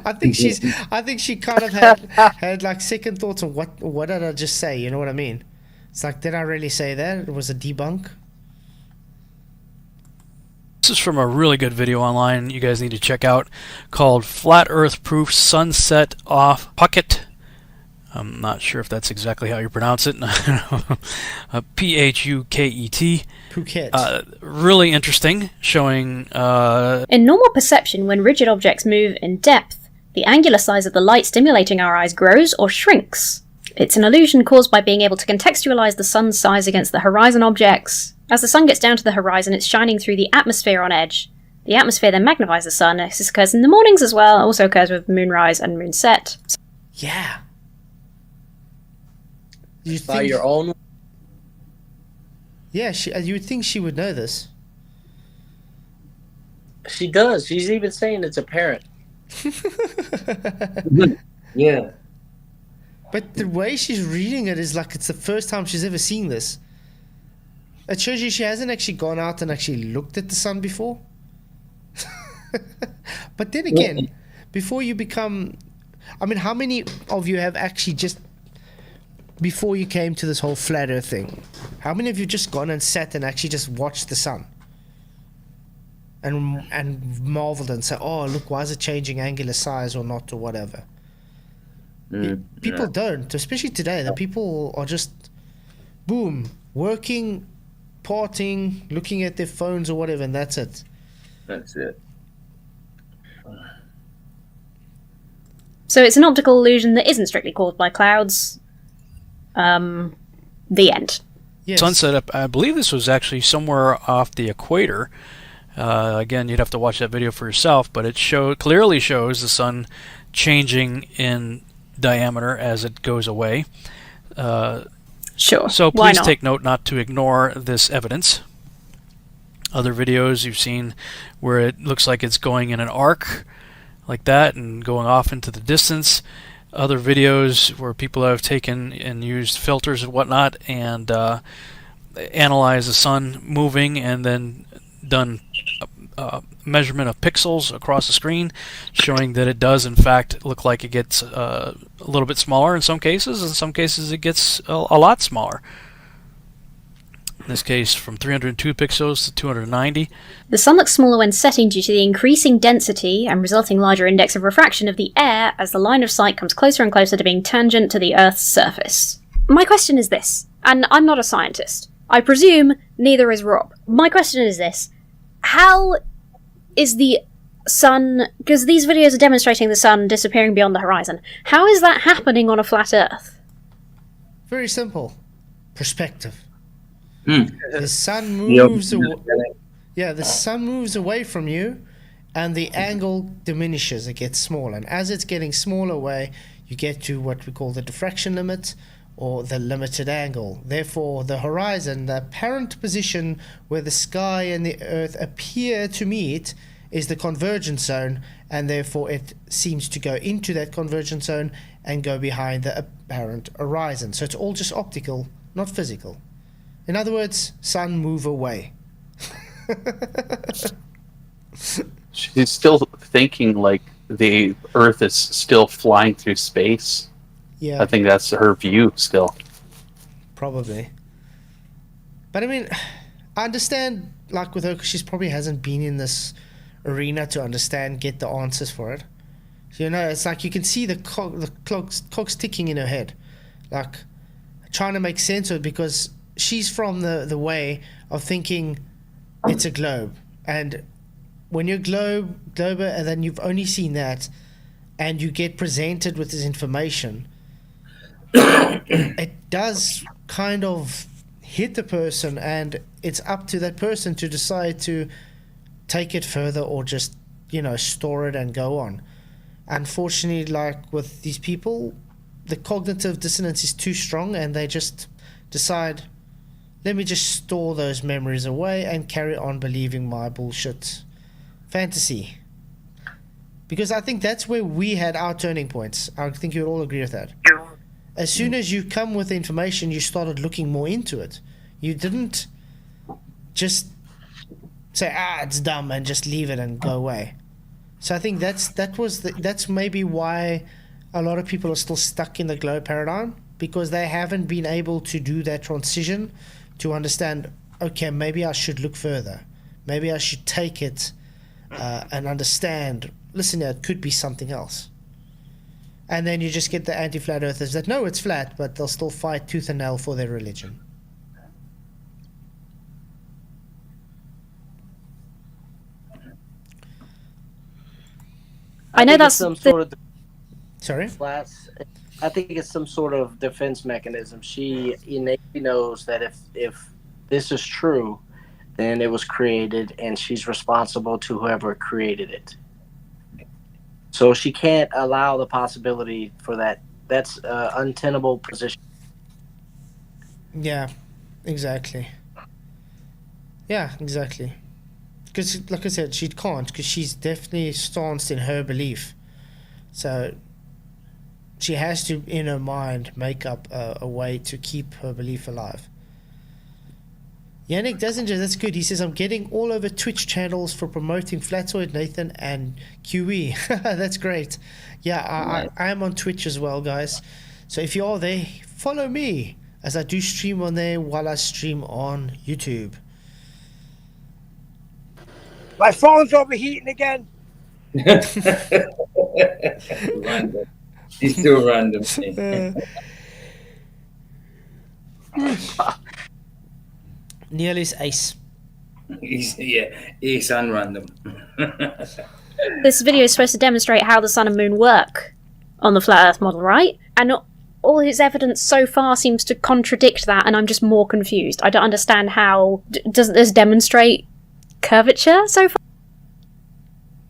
I think she kind of had like second thoughts on what did I just say? You know what I mean? It's like, did I really say that? It was a debunk. This is from a really good video online you guys need to check out called Flat Earth Proof Sunset Off Phuket. I'm not sure if that's exactly how you pronounce it. Phuket. Phuket. Really interesting, showing... In normal perception, when rigid objects move in depth, the angular size of the light stimulating our eyes grows or shrinks. It's an illusion caused by being able to contextualize the sun's size against the horizon objects. As the sun gets down to the horizon, it's shining through the atmosphere on edge. The atmosphere then magnifies the sun. This occurs in the mornings as well. It also occurs with moonrise and moonset. Yeah. By your own. Yeah, you would think she would know this. She does. She's even saying it's apparent. Yeah. But the way she's reading it is like it's the first time she's ever seen this. It shows you she hasn't actually gone out and actually looked at the sun before. But then again, before you become... I mean, how many of you have actually just... Before you came to this whole flat earth thing, how many of you just gone and sat and actually just watched the sun? And marveled and said, oh, look, why is it changing angular size or not or whatever? People don't, especially today. The people are just, boom, working, partying, looking at their phones or whatever, and that's it. That's it. So it's an optical illusion that isn't strictly caused by clouds. The end. Yes. Sunset, I believe this was actually somewhere off the equator. Again, you'd have to watch that video for yourself, but it clearly shows the sun changing in diameter as it goes away. Sure. So Why please not? take note not to ignore this evidence. Other videos you've seen where it looks like it's going in an arc like that and going off into the distance. Other videos where people have taken and used filters and whatnot and analyzed the sun moving and then done measurement of pixels across the screen, showing that it does in fact look like it gets a little bit smaller in some cases. In some cases, it gets a lot smaller. In this case, from 302 pixels to 290. The sun looks smaller when setting due to the increasing density and resulting larger index of refraction of the air as the line of sight comes closer and closer to being tangent to the Earth's surface. My question is this, and I'm not a scientist. I presume neither is Rob. My question is this: how is the sun, because these videos are demonstrating the sun disappearing beyond the horizon, how is that happening on a flat Earth? Very simple. Perspective. Hmm. The sun moves away. Yeah, the sun moves away from you, and the angle diminishes. It gets smaller, and as it's getting smaller away, you get to what we call the diffraction limit, or the limited angle. Therefore, the horizon, the apparent position where the sky and the Earth appear to meet, is the convergence zone, and therefore it seems to go into that convergence zone and go behind the apparent horizon. So it's all just optical, not physical. In other words, sun move away. She's still thinking like the Earth is still flying through space. Yeah. I think that's her view still. Probably. But I mean, I understand, like with her, 'cause she's probably hasn't been in this arena to understand, get the answers for it. You know, it's like you can see the clock's ticking in her head. Like, trying to make sense of it, because she's from the way of thinking it's a globe. And when you're glober, and then you've only seen that, and you get presented with this information, it does kind of hit the person, and it's up to that person to decide to take it further or just, store it and go on. Unfortunately, like with these people, the cognitive dissonance is too strong, and they just decide, let me just store those memories away and carry on believing my bullshit fantasy. Because I think that's where we had our turning points. I think you would all agree with that. As soon as you come with information, you started looking more into it. You didn't just say, it's dumb, and just leave it and go away. So I think that's maybe why a lot of people are still stuck in the globe paradigm, because they haven't been able to do that transition to understand, okay, maybe I should look further. Maybe I should take it and understand, listen, it could be something else. And then you just get the anti-flat earthers that know it's flat, but they'll still fight tooth and nail for their religion. I know that's some sort of sorry. Flats. I think it's some sort of defense mechanism. She innately knows that if this is true, then it was created, and she's responsible to whoever created it. So she can't allow the possibility for that. That's an untenable position. Yeah, exactly. Yeah, exactly. Because, like I said, she can't, because she's definitely stanced in her belief. So she has to, in her mind, make up a way to keep her belief alive. Yannick Dassinger, that's good. He says, I'm getting all over Twitch channels for promoting Flatzoid, Nathan, and QE. That's great. Yeah, I am on Twitch as well, guys. So if you are there, follow me, as I do stream on there while I stream on YouTube. My phone's overheating again. Random. He's still random. Nearly's ace. Ace and random. This video is supposed to demonstrate how the sun and moon work on the flat Earth model, right? And all his evidence so far seems to contradict that, and I'm just more confused. I don't understand how. Doesn't this demonstrate curvature so far?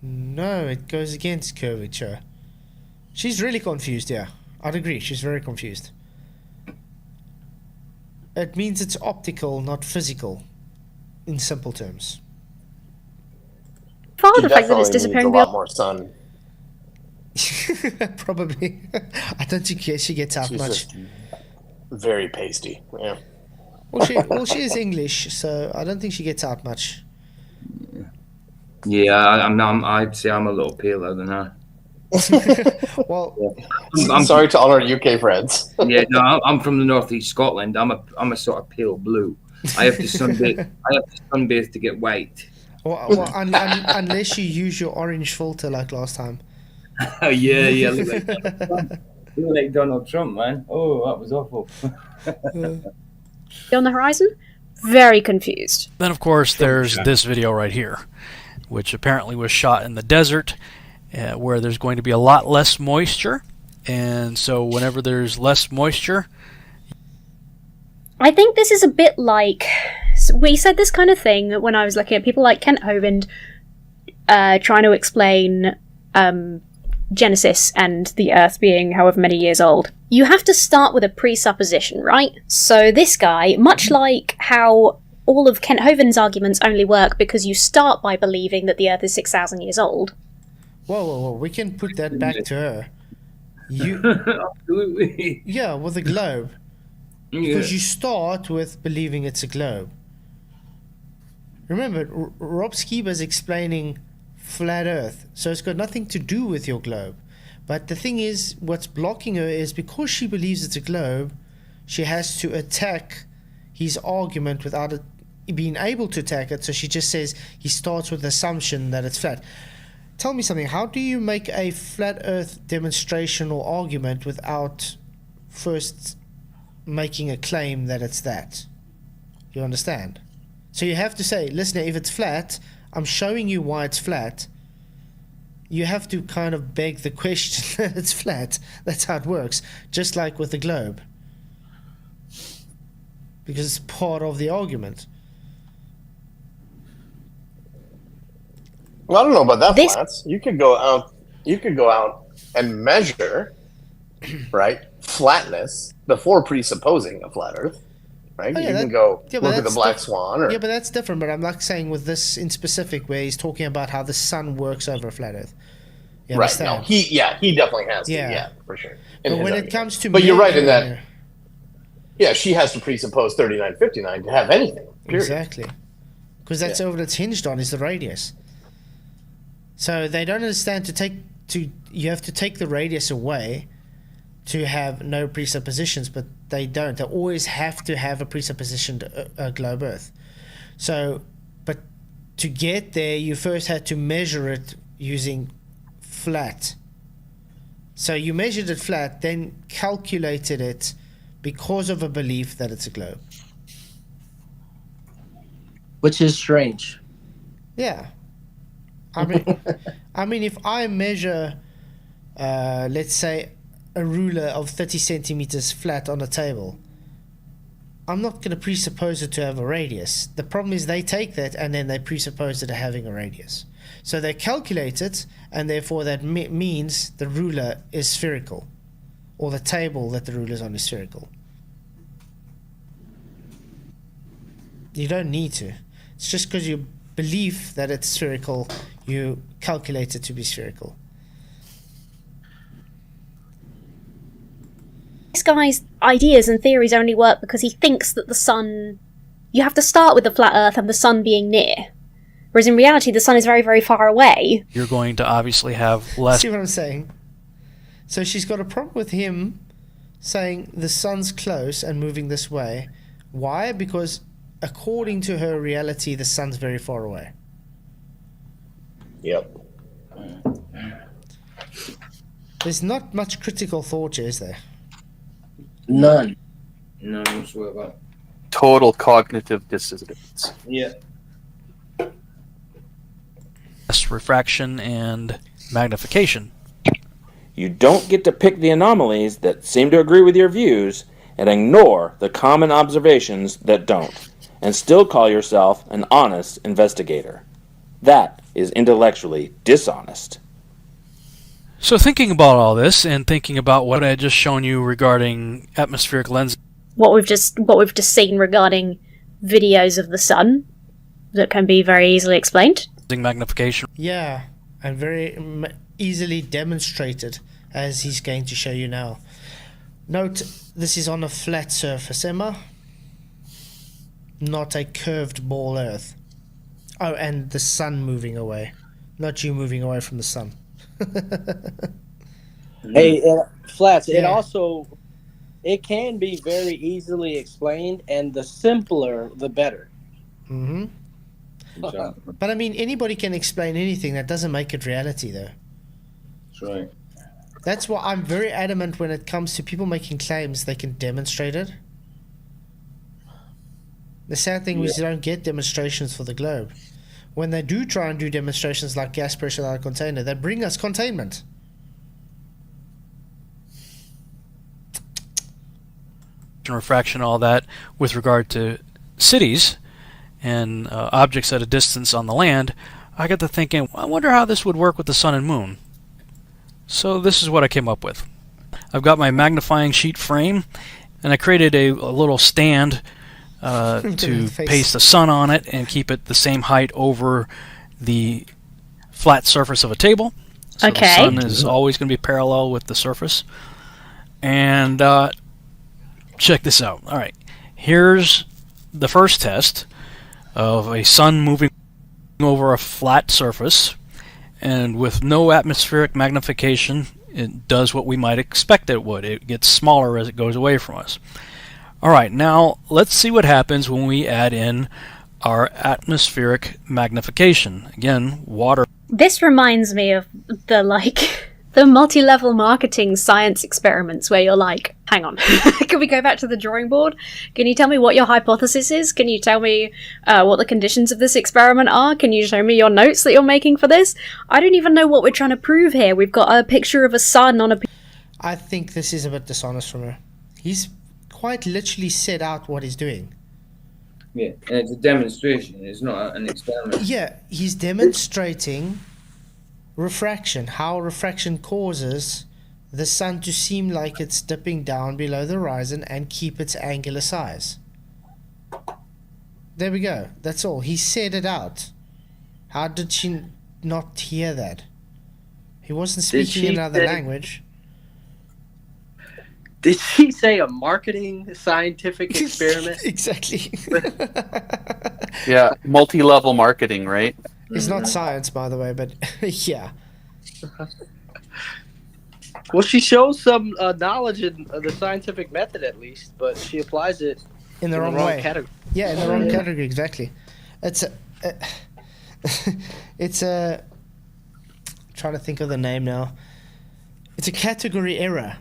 No, it goes against curvature. She's really confused, yeah. I'd agree, she's very confused. It means it's optical, not physical, in simple terms. For She the fact that it's definitely needs a disappearing lot beyond. more sun. Probably. I don't think she gets out She's much. just very pasty. Yeah. Well, she is English, so I don't think she gets out much. Yeah, I'd say I'm a little paler than her. Well, I'm Sorry to all our UK friends. Yeah, no, I'm from the northeast Scotland. I'm a sort of pale blue. I have to sunbathe. I have to sunbathe to get white. Unless you use your orange filter like last time. Yeah. Look like Donald Trump, man. Oh, that was awful. On the horizon? Very confused. Then, of course, there's this video right here, which apparently was shot in the desert, where there's going to be a lot less moisture. And so whenever there's less moisture... I think this is a bit like... We said this kind of thing when I was looking at people like Kent Hovind trying to explain Genesis and the Earth being however many years old. You have to start with a presupposition, right? So this guy, much like how all of Kent Hovind's arguments only work because you start by believing that the Earth is 6,000 years old. Whoa. We can put that back to her. Absolutely. Yeah, with a globe. Because you start with believing it's a globe. Remember, Rob Skiba's explaining flat Earth, so it's got nothing to do with your globe. But the thing is, what's blocking her is because she believes it's a globe, she has to attack his argument without being able to attack it. So she just says he starts with the assumption that it's flat. Tell me something. How do you make a flat Earth demonstration or argument without first making a claim that it's that? You understand? So you have to say, listen, if it's flat, I'm showing you why it's flat. You have to kind of beg the question that it's flat. That's how it works. Just like with the globe. Because it's part of the argument. Well, I don't know about that, Flats. You could go out and measure, right, flatness before presupposing a flat Earth. Right? You can go look at the black swan. Or... Yeah, but that's different. But I'm like saying with this in specific, where he's talking about how the sun works over a flat Earth. You right. understand? No, he definitely has to. Yeah, for sure. But when it comes to... But you're right in that... Yeah, she has to presuppose 3959 to have anything. Period. Exactly. Because that's all it's hinged on is the radius. So they don't understand you have to take the radius away to have no presuppositions, but they don't. They always have to have a presuppositioned globe Earth. So, but to get there, you first had to measure it using flat. So you measured it flat, then calculated it because of a belief that it's a globe. Which is strange. Yeah. I mean, if I measure, let's say, a ruler of 30 centimeters flat on a table, I'm not going to presuppose it to have a radius. The problem is they take that and then they presuppose it to having a radius. So they calculate it, and therefore that means the ruler is spherical, or the table that the ruler is on is spherical. You don't need to. It's just because you believe that it's spherical, you calculate it to be spherical. This guy's ideas and theories only work because he thinks that the sun... You have to start with the flat Earth and the sun being near. Whereas in reality, the sun is very, very far away. You're going to obviously have less... See what I'm saying? So she's got a problem with him saying the sun's close and moving this way. Why? Because according to her reality, the sun's very far away. Yep. There's not much critical thought, is there? None. None whatsoever. Total cognitive dissonance. Yeah. Refraction and magnification. You don't get to pick the anomalies that seem to agree with your views and ignore the common observations that don't, and still call yourself an honest investigator. That is intellectually dishonest. So thinking about all this and thinking about what I had just shown you regarding atmospheric lenses, What we've just seen regarding videos of the sun that can be very easily explained. magnification. Yeah, and very easily demonstrated, as he's going to show you now. Note, this is on a flat surface, Emma. Not a curved ball Earth. Oh, and the sun moving away. Not you moving away from the sun. Hey, Flats, it Yeah. also, it can be very easily explained, and the simpler, the better. Mm-hmm. But I mean, anybody can explain anything. That doesn't make it reality, though. That's right. That's why I'm very adamant when it comes to people making claims they can demonstrate it. The sad thing is you don't get demonstrations for the globe. When they do try and do demonstrations like gas pressure out of a container, they bring us containment. Refraction, all that, with regard to cities and objects at a distance on the land, I got to thinking, I wonder how this would work with the sun and moon. So this is what I came up with. I've got my magnifying sheet frame, and I created a little stand to paste the sun on it and keep it the same height over the flat surface of a table. So Okay. the sun is always going to be parallel with the surface. And check this out. All right, here's the first test of a sun moving over a flat surface, and with no atmospheric magnification, it does what we might expect it would. It gets smaller as it goes away from us. All right, now let's see what happens when we add in our atmospheric magnification. Again, water. This reminds me of the the multi-level marketing science experiments where you're like, hang on, can we go back to the drawing board? Can you tell me what your hypothesis is? Can you tell me what the conditions of this experiment are? Can you show me your notes that you're making for this? I don't even know what we're trying to prove here. We've got a picture of a sun on a... I think this is a bit dishonest from her. He's quite literally set out what he's doing. Yeah, and it's a demonstration. It's not an experiment. Yeah, he's demonstrating refraction, how refraction causes the sun to seem like it's dipping down below the horizon and keep its angular size. There we go. That's all. He said it out. How did she not hear that? He wasn't speaking another language. Did she say a marketing scientific experiment? Exactly. Yeah, multi-level marketing, right? It's not science, by the way, but yeah. Well, she shows some knowledge in the scientific method, at least, but she applies it in the wrong way. category. Yeah, in the wrong category, exactly. It's a trying to think of the name now. It's a category error.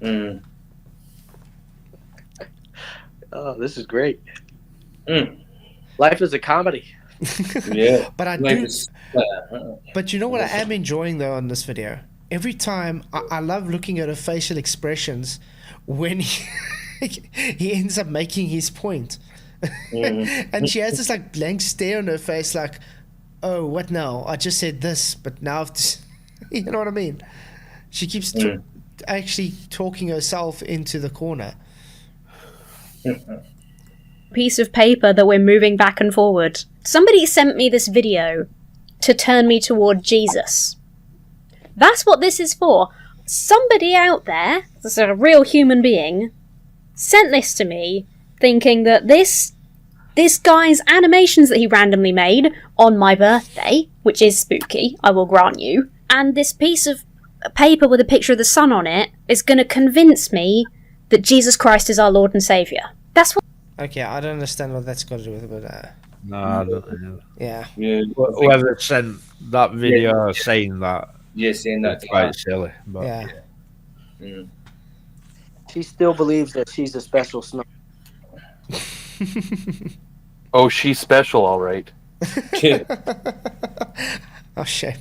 Mm. Oh, this is great. Mm. Life is a comedy. Yeah. But I do. But you know what I am enjoying though on this video? Every time I love looking at her facial expressions when he ends up making his point. And she has this like blank stare on her face like, oh, what now? I just said this, but now I've just, you know what I mean? She keeps actually talking herself into the corner. Piece of paper that we're moving back and forward. Somebody sent me this video to turn me toward Jesus. That's what this is for. Somebody out there, this is a real human being, sent this to me thinking that this guy's animations that he randomly made on my birthday, which is spooky, I will grant you, and this piece of paper with a picture of the sun on it is going to convince me that Jesus Christ is our Lord and Saviour. That's what... Okay, I don't understand what that's got to do with it, but... No, I don't know. Yeah. Whoever sent that video saying that. Yeah, saying that. It's quite silly. But yeah. Mm. She still believes that she's a special snow. Oh, she's special, all right. Oh, shit.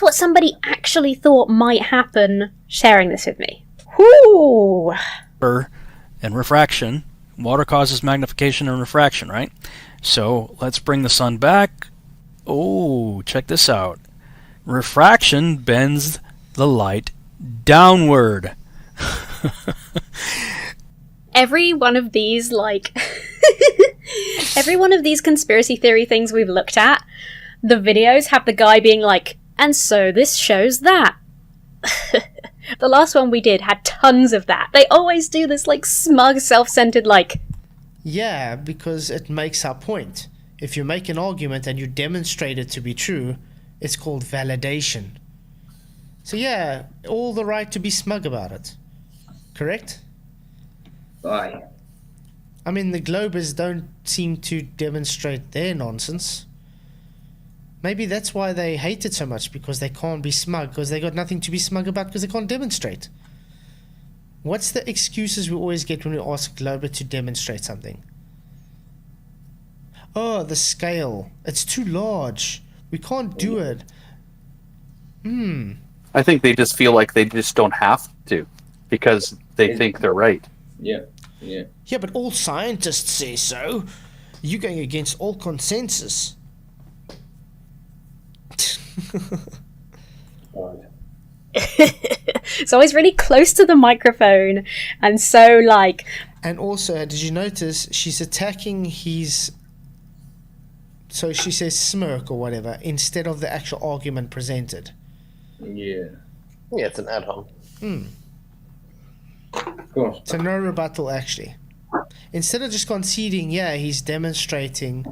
what somebody actually thought might happen sharing this with me. Whoo! And refraction. Water causes magnification and refraction, right? So let's bring the sun back. Oh, check this out. Refraction bends the light downward. Every one of these, every one of these conspiracy theory things we've looked at, the videos have the guy being like, and so this shows that. The last one we did had tons of that. They always do this, smug, self-centered, Yeah, because it makes our point. If you make an argument and you demonstrate it to be true, it's called validation. So yeah, all the right to be smug about it. Correct? Aye. I mean, the Globers don't seem to demonstrate their nonsense. Maybe that's why they hate it so much, because they can't be smug, because they got nothing to be smug about, because they can't demonstrate. What's the excuses we always get when we ask Glober to demonstrate something? Oh, the scale. It's too large. We can't do it. I think they just feel like they just don't have to because they think they're right. Yeah, yeah. Yeah, but all scientists say so. You're going against all consensus. It's always really close to the microphone, and so like. And also, did you notice she's attacking his? So she says smirk or whatever instead of the actual argument presented. Yeah. Yeah, it's an at-home. Of course. So no rebuttal, actually. Instead of just conceding, yeah, he's demonstrating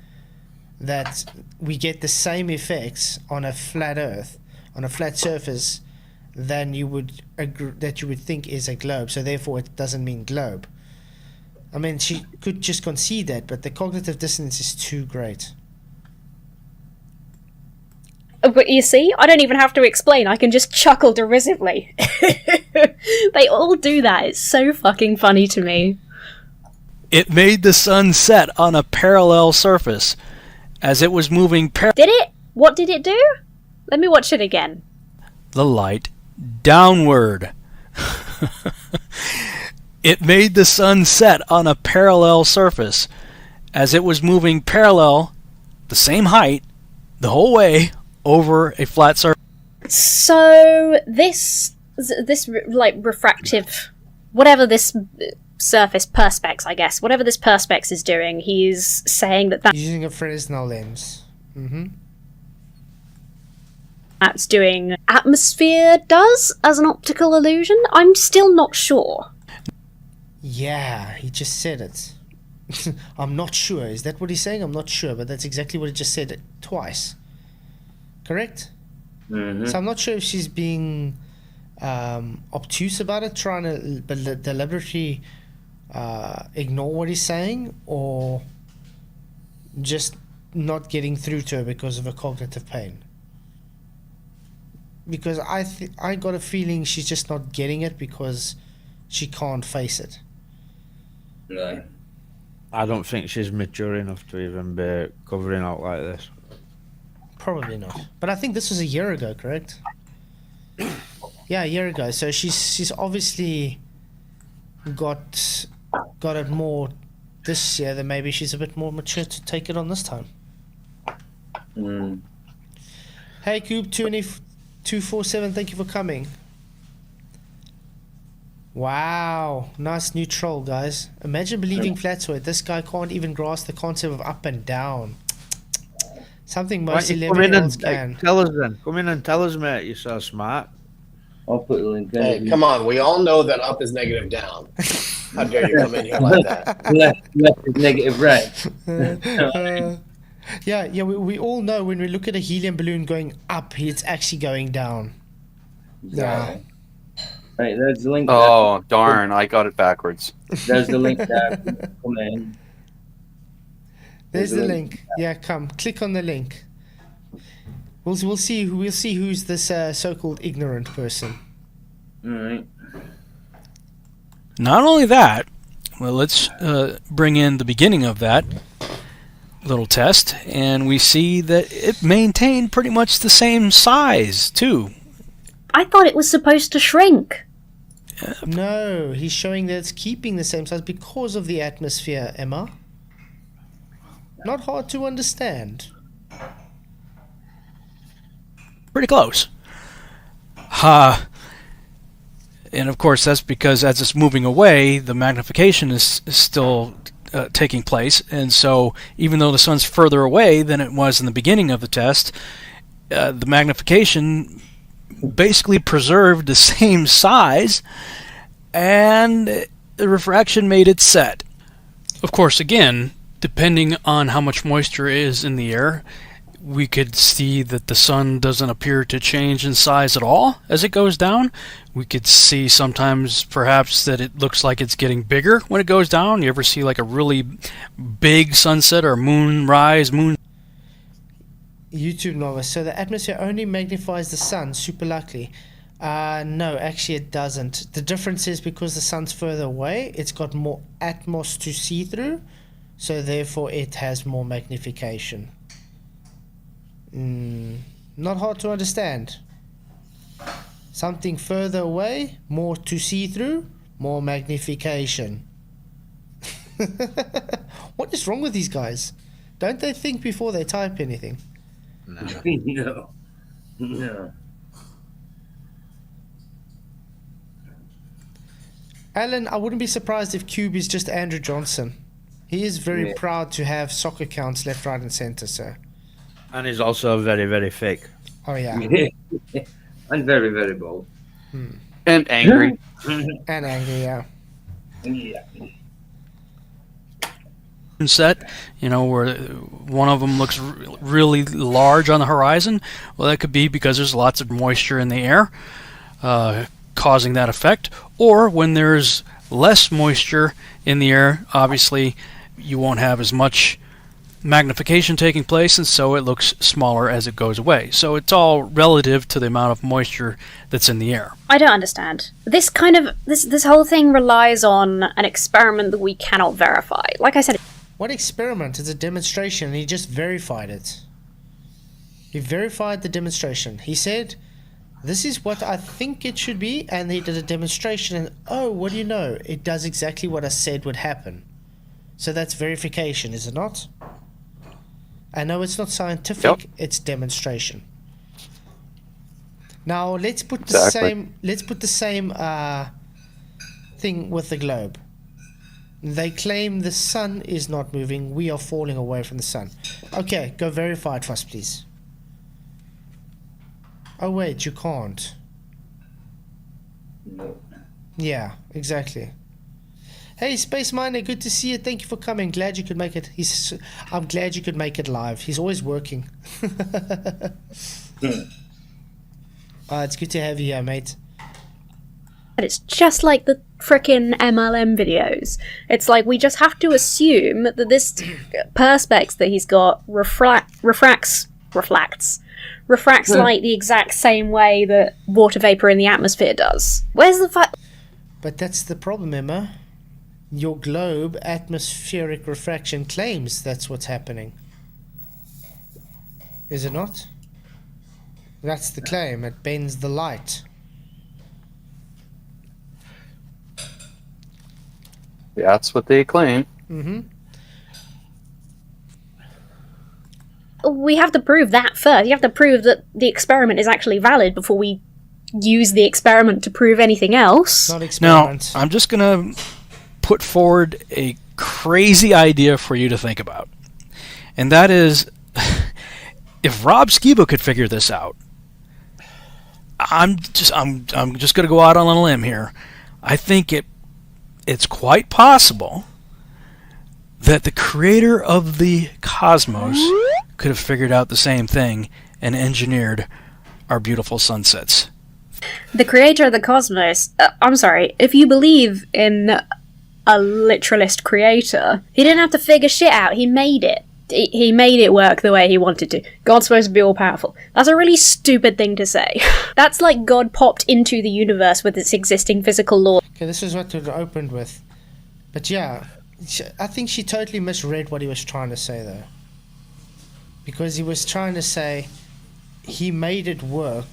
that we get the same effects on a flat Earth, on a flat surface, than you would that you would think is a globe. So therefore, it doesn't mean globe. I mean, she could just concede that, but the cognitive dissonance is too great. But you see, I don't even have to explain. I can just chuckle derisively. They all do that. It's so fucking funny to me. It made the sun set on a parallel surface as it was moving Did it? What did it do? Let me watch it again. the light downward. It made the sun set on a parallel surface as it was moving parallel, the same height, the whole way over a flat surface. So this like refractive, whatever this surface perspex, I guess, whatever this perspex is doing, he's saying that using a Fresnel lens. That's doing atmosphere does as an optical illusion. I'm still not sure. Yeah, he just said it. I'm not sure. Is that what he's saying? I'm not sure, but that's exactly what he just said twice. Correct? So I'm not sure if she's being obtuse about it, trying to deliberately ignore what he's saying, or just not getting through to her because of a cognitive pain. Because I got a feeling she's just not getting it because she can't face it. No. I don't think she's mature enough to even be covering out like this. Probably not. But I think this was a year ago, correct? Yeah, a year ago. So she's obviously got it more this year, then maybe she's a bit more mature to take it on this time. Hey, Coop 247, thank you for coming. Wow, nice new troll, guys. Imagine believing Flatzoid. This guy can't even grasp the concept of up and down. Something most 11-year-olds can. Tell us then. Come in and tell us, mate. You're so smart. I'll put the link. Hey, come on. We all know that up is negative down. How dare you come in here like that? Left is negative right. Yeah, we all know when we look at a helium balloon going up, it's actually going down. Yeah. Right, there's the link. Oh, darn. I got it backwards. There's the link there. Come in. There's the link. Yeah, come. Click on the link. We'll see who's this so-called ignorant person. All right. Not only that, well, let's bring in the beginning of that little test, and we see that it maintained pretty much the same size, too. I thought it was supposed to shrink. No, he's showing that it's keeping the same size because of the atmosphere, Emma. Not hard to understand. Pretty close. And of course, that's because as it's moving away, the magnification is still taking place. And so, even though the sun's further away than it was in the beginning of the test, the magnification basically preserved the same size, and the refraction made it set. Of course, again, depending on how much moisture is in the air, we could see that the sun doesn't appear to change in size at all as it goes down. We could see sometimes perhaps that it looks like it's getting bigger when it goes down. You ever see like a really big sunset or moon rise, moon? YouTube novice. So the atmosphere only magnifies the sun, super likely. No, actually it doesn't. The difference is because the sun's further away, it's got more atmos to see through, so therefore it has more magnification. Not hard to understand. Something further away, more to see through, more magnification. What is wrong with these guys? Don't they think before they type anything? No. No. Alan, I wouldn't be surprised if Cube is just Andrew Johnson. He is very proud to have soccer accounts left, right, and center, sir. And he's also very, very fake. Oh, yeah. And very, very bold. And angry. And angry, yeah. Yeah. Set, you know, where one of them looks really large on the horizon. Well, that could be because there's lots of moisture in the air causing that effect. Or when there's less moisture in the air, obviously you won't have as much magnification taking place, and so it looks smaller as it goes away. So it's all relative to the amount of moisture that's in the air. I don't understand. This whole thing relies on an experiment that we cannot verify. Like I said, what experiment? It's a demonstration, and he just verified it. He verified the demonstration. He said, this is what I think it should be, and he did a demonstration, and oh, what do you know? It does exactly what I said would happen. So that's verification, is it not? I know it's not scientific, it's demonstration. Now let's put the same thing with the globe. They claim the sun is not moving, we are falling away from the sun. Okay, go verify it for us, please. Oh wait, you can't. No. Yeah, exactly. Hey, Space Miner, good to see you. Thank you for coming. Glad you could make it. I'm glad you could make it live. He's always working. It's good to have you here, mate. it's just like the frickin' MLM videos. It's like we just have to assume that this perspex that he's got refracts light the exact same way that water vapor in the atmosphere does. Where's the But that's the problem, Emma. Your globe atmospheric refraction claims that's what's happening. Is it not? That's the claim. It bends the light. Yeah, that's what they claim. Mm-hmm. We have to prove that first. You have to prove that the experiment is actually valid before we use the experiment to prove anything else. Not experiment. Now, I'm just going to put forward a crazy idea for you to think about. And that is, if Rob Skiba could figure this out, I'm just going to go out on a limb here. I think it's quite possible that the creator of the cosmos could have figured out the same thing and engineered our beautiful sunsets. The creator of the cosmos, I'm sorry, if you believe in a literalist creator, he didn't have to figure shit out, he made it. He made it work the way he wanted to. God's supposed to be all-powerful. That's a really stupid thing to say. That's like God popped into the universe with its existing physical law. Okay, this is what it opened with. But yeah, I think she totally misread what he was trying to say, though. Because he was trying to say he made it work.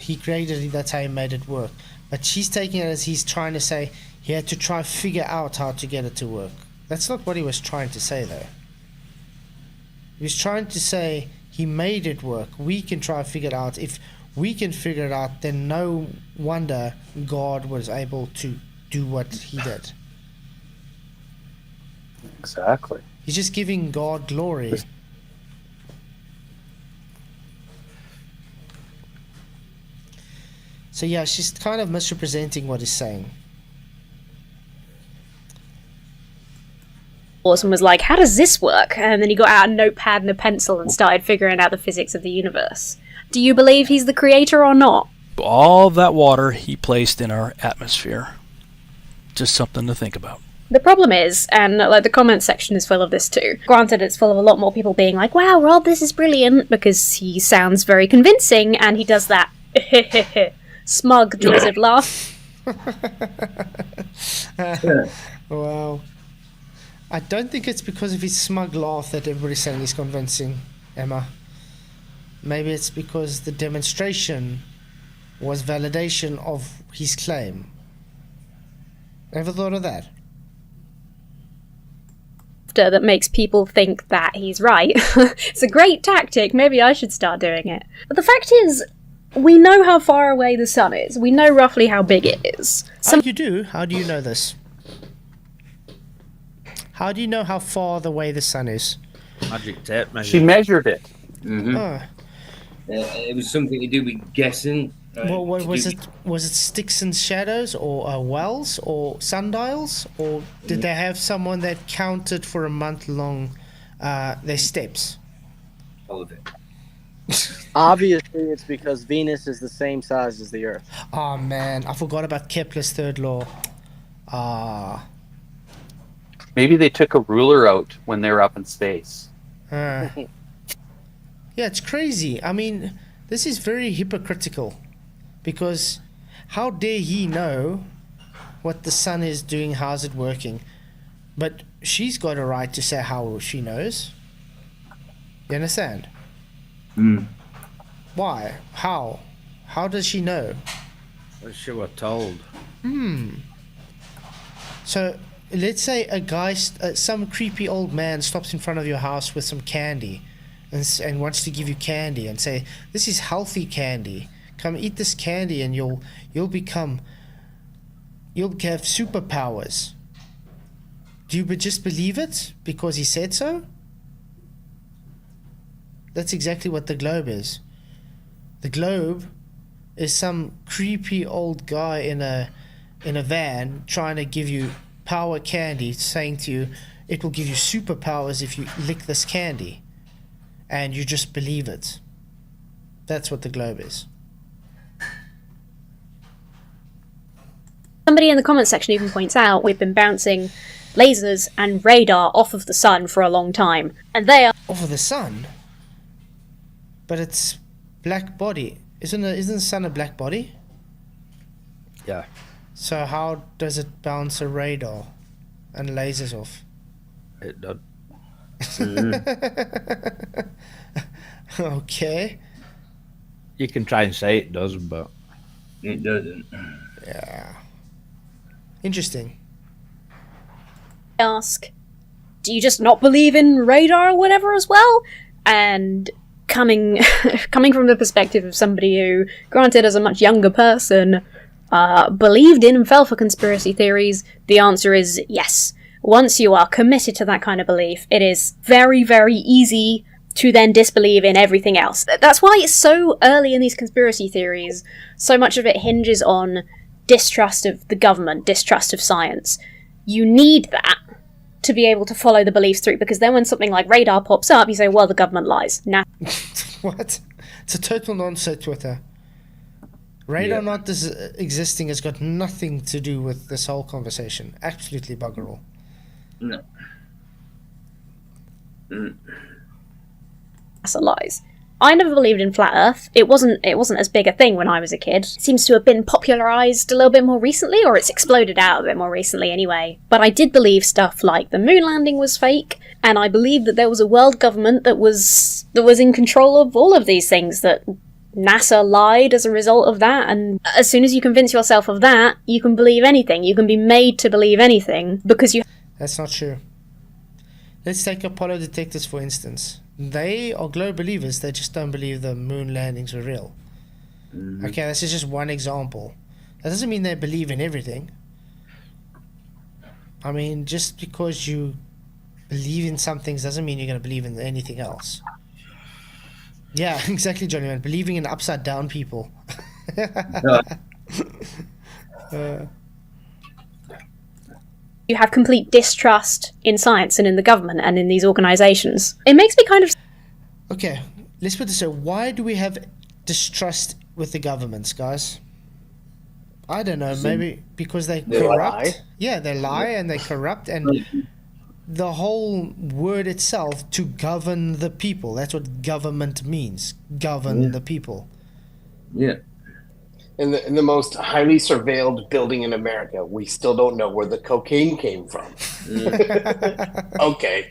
He created it, that's how he made it work. But she's taking it as he's trying to say he had to try figure out how to get it to work. That's not what he was trying to say, though. He was trying to say he made it work. We can try to figure it out. If we can figure it out, then no wonder God was able to do what he did. Exactly. He's just giving God glory. So yeah, she's kind of misrepresenting what he's saying. and was like, how does this work? And then he got out a notepad and a pencil and started figuring out the physics of the universe. Do you believe he's the creator or not? All of that water he placed in our atmosphere. Just something to think about. The problem is, and like the comments section is full of this too. Granted, it's full of a lot more people being like, wow, Rob, this is brilliant, because he sounds very convincing, and he does that smug, Joseph laugh. Wow. I don't think it's because of his smug laugh that everybody's saying he's convincing, Emma. Maybe it's because the demonstration was validation of his claim. Ever thought of that? That makes people think that he's right. It's a great tactic. Maybe I should start doing it. But the fact is, we know how far away the sun is. We know roughly how big it is. You do? How do you know this? How do you know how far away the sun is? Magic tape measure. She measured it. Mm-hmm. Oh. It was something to do with guessing. What was it? Was it sticks and shadows, or wells, or sundials, or did they have someone that counted for a month long their steps? All of it. Obviously, it's because Venus is the same size as the Earth. Oh man, I forgot about Kepler's third law. Maybe they took a ruler out when they were up in space. Yeah, it's crazy. I mean, this is very hypocritical, because how dare he know what the sun is doing, how's it working? But she's got a right to say how she knows. You understand? Why? How? How does she know? Well, she was told. So, let's say a guy, some creepy old man stops in front of your house with some candy and wants to give you candy and say, this is healthy candy. Come eat this candy and you'll have superpowers. Do you just believe it because he said so? That's exactly what the globe is. The globe is some creepy old guy in a van trying to give you power candy, saying to you, it will give you superpowers if you lick this candy. And you just believe it. That's what the globe is. Somebody in the comments section even points out we've been bouncing lasers and radar off of the sun for a long time, and they are off of the sun. But it's black body. Isn't the sun a black body? Yeah. So how does it bounce a radar and lasers off? It did. Okay. You can try and say it does, but it doesn't. Yeah. Interesting. ask, do you just not believe in radar or whatever as well? And coming from the perspective of somebody who, granted as a much younger person, believed in and fell for conspiracy theories, the answer is yes. Once you are committed to that kind of belief, it is very, very easy to then disbelieve in everything else. That's why it's so early in these conspiracy theories, so much of it hinges on distrust of the government, distrust of science. You need that to be able to follow the beliefs through, because then when something like radar pops up, you say, well, the government lies. Nah. What? It's a total non-set Twitter. Radar not existing has got nothing to do with this whole conversation. Absolutely bugger all. No. NASA lies. I never believed in flat Earth. It wasn't as big a thing when I was a kid. It seems to have been popularized a little bit more recently, or it's exploded out a bit more recently anyway. But I did believe stuff like the moon landing was fake, and I believed that there was a world government that was in control of all of these things, that NASA lied as a result of that, and as soon as you convince yourself of that, you can believe anything. You can be made to believe anything because you... That's not true. Let's take Apollo detectors for instance. They are globe believers, they just don't believe the moon landings were real. Mm-hmm. Okay, this is just one example. That doesn't mean they believe in everything. I mean, just because you believe in some things doesn't mean you're going to believe in anything else. Yeah, exactly, Johnny man. Believing in upside down people. You have complete distrust in science and in the government and in these organizations. It makes me kind of... Okay, let's put this so. Why do we have distrust with the governments, guys? I don't know. Maybe because they corrupt. lie. Yeah, they lie and they corrupt, and the whole word itself, to govern the people. That's what government means. Govern the people. Yeah. In the most highly surveilled building in America, we still don't know where the cocaine came from. Okay.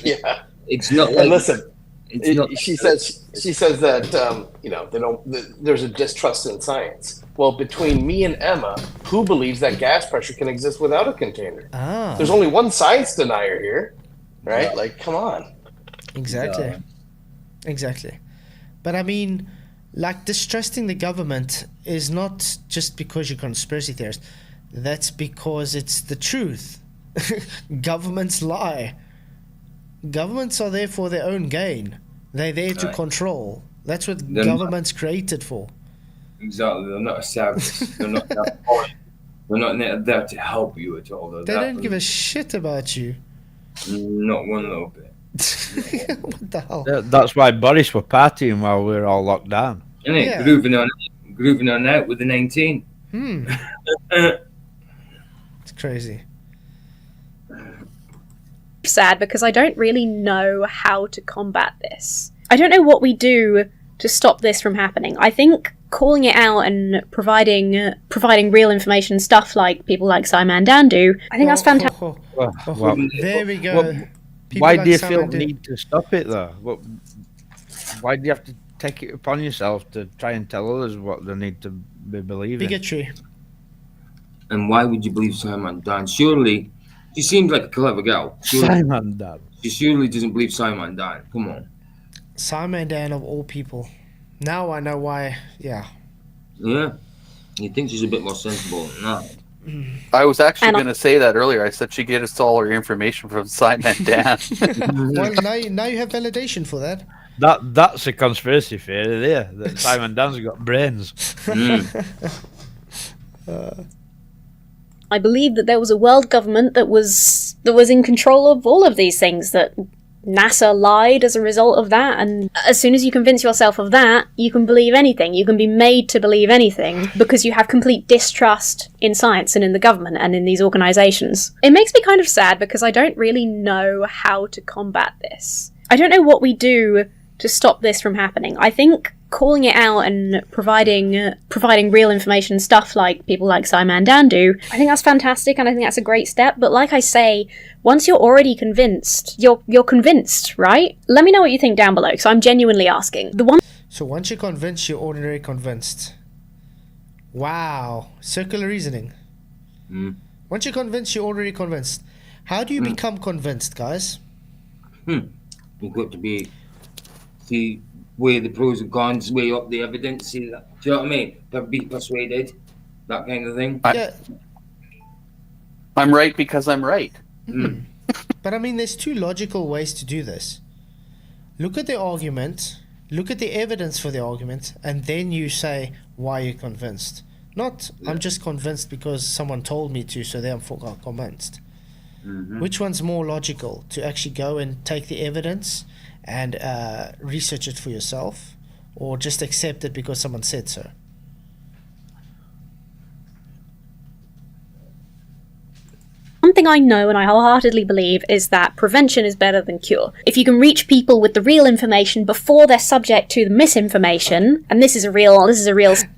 Yeah. It's not And like... listen, It's not, she says that they don't. There's a distrust in science. Well, between me and Emma, who believes that gas pressure can exist without a container? Ah, There's only one science denier here, right? Yeah. Like, come on. exactly. Yeah. Exactly. But I mean, like, distrusting the government is not just because you're a conspiracy theorist. That's because it's the truth. Governments lie. Governments are there for their own gain. They're there to Right. control. That's what They're government's created for. Exactly. They're not a service. They're not They're not there to help you at all. They don't give a shit about you. Not one little bit. What the hell? That's why Boris were partying while we were all locked down. Isn't it? Yeah. Grooving on out with the 19. It's crazy. sad because I don't really know how to combat this. I don't know what we do to stop this from happening. I think calling it out and providing real information, stuff like people like Simon Dan do, I think that's fantastic. Well, There we go. well, People why like do you Simon feel do. the need to stop it though? Why do you have to take it upon yourself to try and tell others what they need to be believing? Bigotry. And why would you believe Simon Dan? Surely, she seems like a clever girl. Simon Dan. She surely doesn't believe Simon Dan. Come on. Simon Dan of all people. Now I know why. Yeah. Yeah. You think she's a bit more sensible than that? I was actually And- going to say that earlier. I said she gets all her information from Simon Dan. Well, now you have validation for that. That's a conspiracy theory there. That Simon Dan's got brains. I believe that there was a world government that was in control of all of these things, that NASA lied as a result of that, and as soon as you convince yourself of that, you can believe anything. You can be made to believe anything because you have complete distrust in science and in the government and in these organizations. It makes me kind of sad because I don't really know how to combat this. I don't know what we do to stop this from happening. I think calling it out and providing real information, stuff like people like Simon Dan do, I think that's fantastic and I think that's a great step. But like I say, once you're already convinced, you're convinced, right? Let me know what you think down below, because I'm genuinely asking. So once you're convinced, you're ordinarily convinced. Wow. Circular reasoning. Once you're convinced, you're already convinced. How do you become convinced, guys? You've got to weigh the pros and cons, weigh up the evidence, see that. Do you know what I mean? Be persuaded, that kind of thing. Yeah. I'm right because I'm right. But I mean, there's two logical ways to do this. Look at the argument, look at the evidence for the argument, and then you say why you're convinced. Not, I'm just convinced because someone told me to, so therefore I'm convinced. Which one's more logical? To actually go and take the evidence and research it for yourself, or just accept it because someone said so? One thing I know and I wholeheartedly believe is that prevention is better than cure. If you can reach people with the real information before they're subject to the misinformation, and this is a real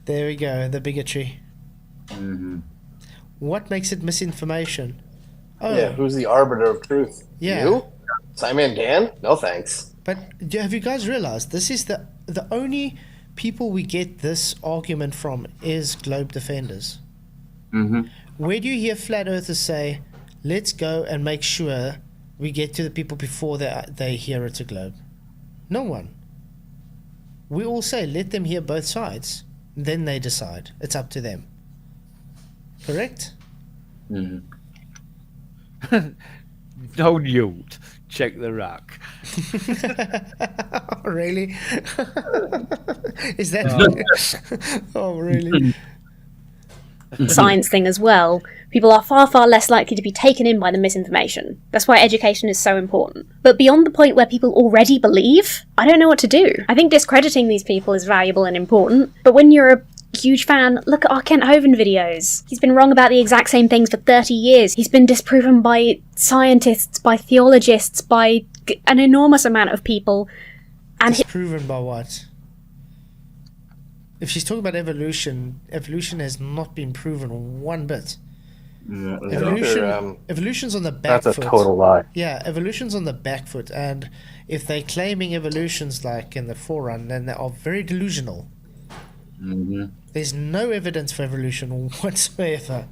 There we go, the bigotry. What makes it misinformation? Oh, Yeah, who's the arbiter of truth? Yeah. You? Simon Dan? No thanks. But have you guys realized this is the only people we get this argument from is globe defenders? Where do you hear flat earthers say, let's go and make sure we get to the people before they hear it's a globe? No one. We all say, let them hear both sides. Then they decide. It's up to them. Correct? No newt. Check the rack. Really? Is that? Oh, really? science thing as well, people are far, far less likely to be taken in by the misinformation. That's why education is so important. But beyond the point where people already believe, I don't know what to do. I think discrediting these people is valuable and important, but when you're a huge fan, look at our Kent Hovind videos. He's been wrong about the exact same things for 30 years. He's been disproven by scientists, by theologists, by an enormous amount of people. And disproven by what? If she's talking about evolution, evolution has not been proven one bit. Evolution's on the back foot. That's a total lie. Yeah, evolution's on the back foot, and if they're claiming evolution's like in the forerun, then they are very delusional. There's no evidence for evolution whatsoever.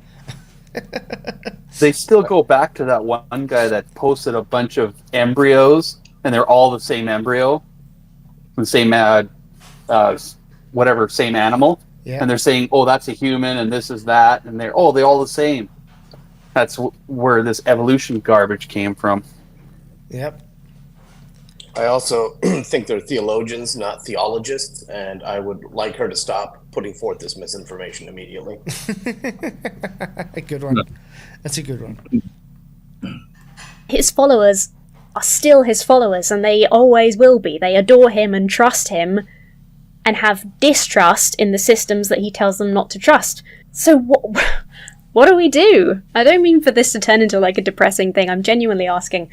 They still go back to that one guy that posted a bunch of embryos, and they're all the same embryo, the same same animal, and they're saying, oh, that's a human and this is that, and they're all the same. That's where this evolution garbage came from. Yep. I also think they're theologians, not theologists, and I would like her to stop putting forth this misinformation immediately. A good one. That's a good one. His followers are still his followers, and they always will be. They adore him and trust him, and have distrust in the systems that he tells them not to trust. So what do we do? I don't mean for this to turn into like a depressing thing. I'm genuinely asking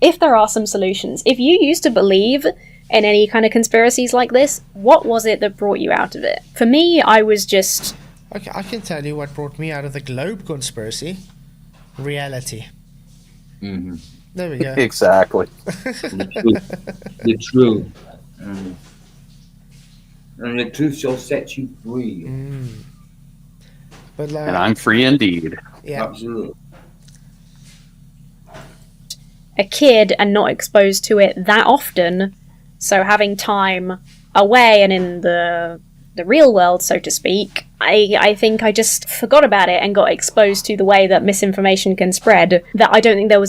if there are some solutions. If you used to believe in any kind of conspiracies like this, what was it that brought you out of it? For me, I was just... Okay, I can tell you what brought me out of the globe conspiracy. Reality. There we go. Exactly. The truth. And the truth shall set you free. But like, and I'm free indeed. Yeah. Absolutely. A kid and not exposed to it that often, so having time away and in the real world, so to speak, I think I just forgot about it and got exposed to the way that misinformation can spread, that I don't think there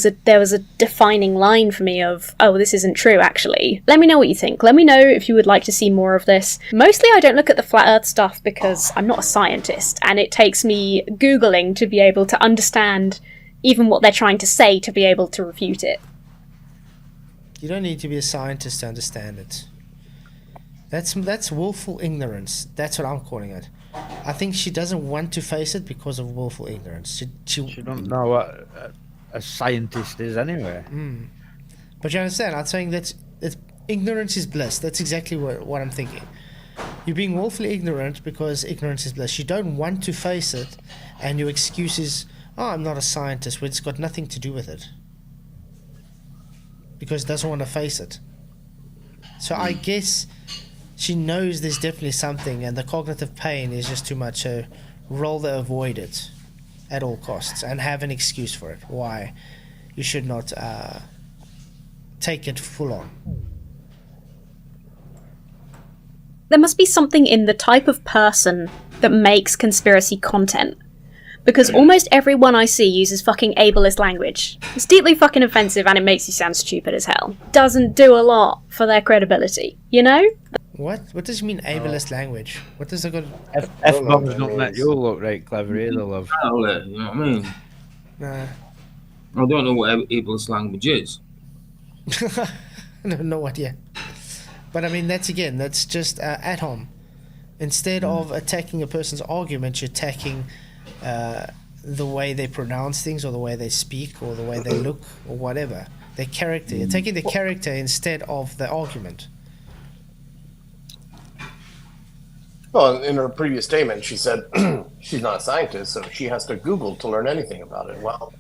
was a defining line for me of, oh, this isn't true, actually. Let me know what you think. Let me know if you would like to see more of this. Mostly I don't look at the flat earth stuff because I'm not a scientist, and it takes me Googling to be able to understand even what they're trying to say to be able to refute it. You don't need to be a scientist to understand it. That's willful ignorance. That's what I'm calling it. I think she doesn't want to face it because of willful ignorance. She don't know what a scientist is anyway. But you understand, I'm saying that ignorance is bliss. That's exactly what I'm thinking. You're being willfully ignorant because ignorance is bliss. You don't want to face it, and your excuse is, oh, I'm not a scientist, when it's got nothing to do with it. Because it doesn't want to face it. So I guess she knows there's definitely something, and the cognitive pain is just too much. So rather avoid it at all costs and have an excuse for it. Why you should not take it full on. There must be something in the type of person that makes conspiracy content. Because almost everyone I see uses fucking ableist language. It's deeply fucking offensive and it makes you sound stupid as hell. Doesn't do a lot for their credibility, you know? What? What does you mean ableist language? What does that got? F-bombs don't let you look right clever either, love. You know what I mean? Nah. I don't know what ableist language is. No idea. But I mean, that's just at home. Instead of attacking a person's argument, you're attacking the way they pronounce things, or the way they speak, or the way they look, or whatever. Their character. You're taking the character instead of the argument. Well, in her previous statement, she said she's not a scientist, so she has to Google to learn anything about it. Well,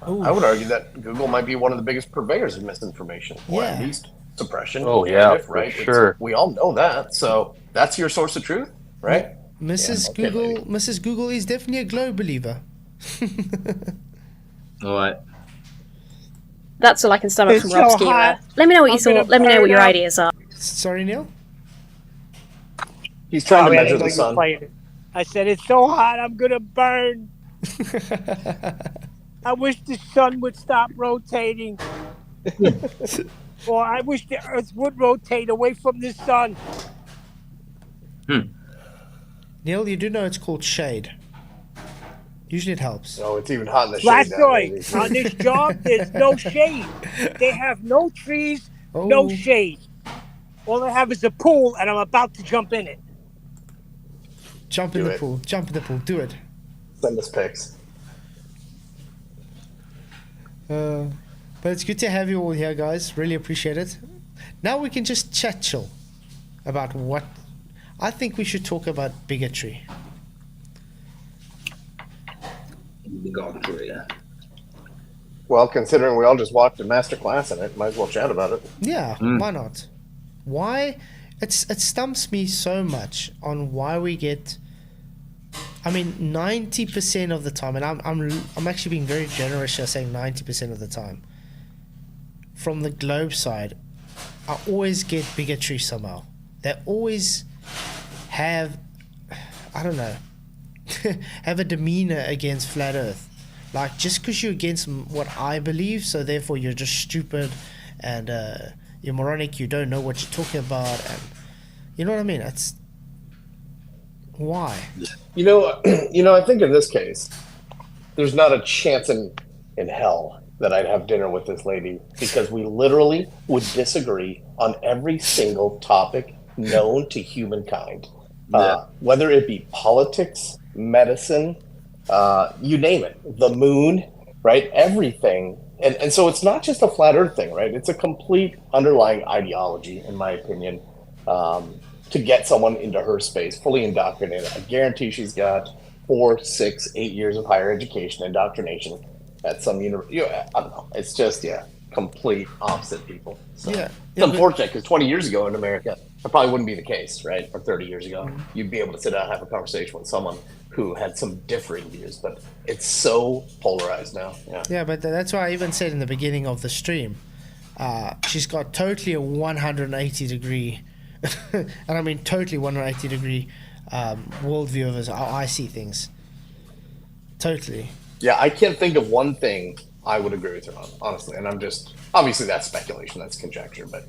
I would argue that Google might be one of the biggest purveyors of misinformation, or at least suppression. Oh, yeah, right? for sure. We all know that, so that's your source of truth, right? Mrs. Google is definitely a globe believer. All right. That's all I can stomach from Rob Skiver. Let me know what you thought. Let me know what your ideas are. Sorry, Neil? He's trying to measure the sun. I said, it's so hot, I'm going to burn. I wish the sun would stop rotating. Or I wish the earth would rotate away from the sun. Neil, you do know it's called shade. Usually it helps. Oh, it's even hot in the shade down here. Flatzoid, on this job, there's no shade. They have no trees, Oh. no shade. All they have is a pool, and I'm about to jump in it. Jump in Do the it. pool. Jump in the pool. Do it. Send us pics. But it's good to have you all here, guys. Really appreciate it. Now we can just chat chill about what... I think we should talk about bigotry. Well, considering we all just watched a master class in it, might as well chat about it. Yeah, why not? Why? It stumps me so much on why we get... I mean, 90% of the time, and I'm actually being very generous here saying 90% of the time, from the globe side, I always get bigotry somehow. They always have, I don't know, have a demeanor against flat earth. Like, just because you're against what I believe, so therefore you're just stupid and you're moronic, you don't know what you're talking about, and you know what I mean? It's why? You know, I think in this case, there's not a chance in hell that I'd have dinner with this lady, because we literally would disagree on every single topic known to humankind. Whether it be politics, medicine, you name it, the moon, right? Everything. And so it's not just a flat earth thing, right? It's a complete underlying ideology, in my opinion, to get someone into her space, fully indoctrinated. I guarantee she's got 4, 6, 8 years of higher education indoctrination at some university. I don't know. It's just, complete opposite people. So it's unfortunate, because 20 years ago in America, that probably wouldn't be the case, right? Or 30 years ago, you'd be able to sit down and have a conversation with someone who had some differing views, but it's so polarized now. Yeah, but that's why I even said in the beginning of the stream, she's got totally a 180 degree, and I mean totally 180 degree worldview of how I see things. Totally. Yeah, I can't think of one thing I would agree with her on, honestly. And I'm just, obviously that's speculation, that's conjecture, but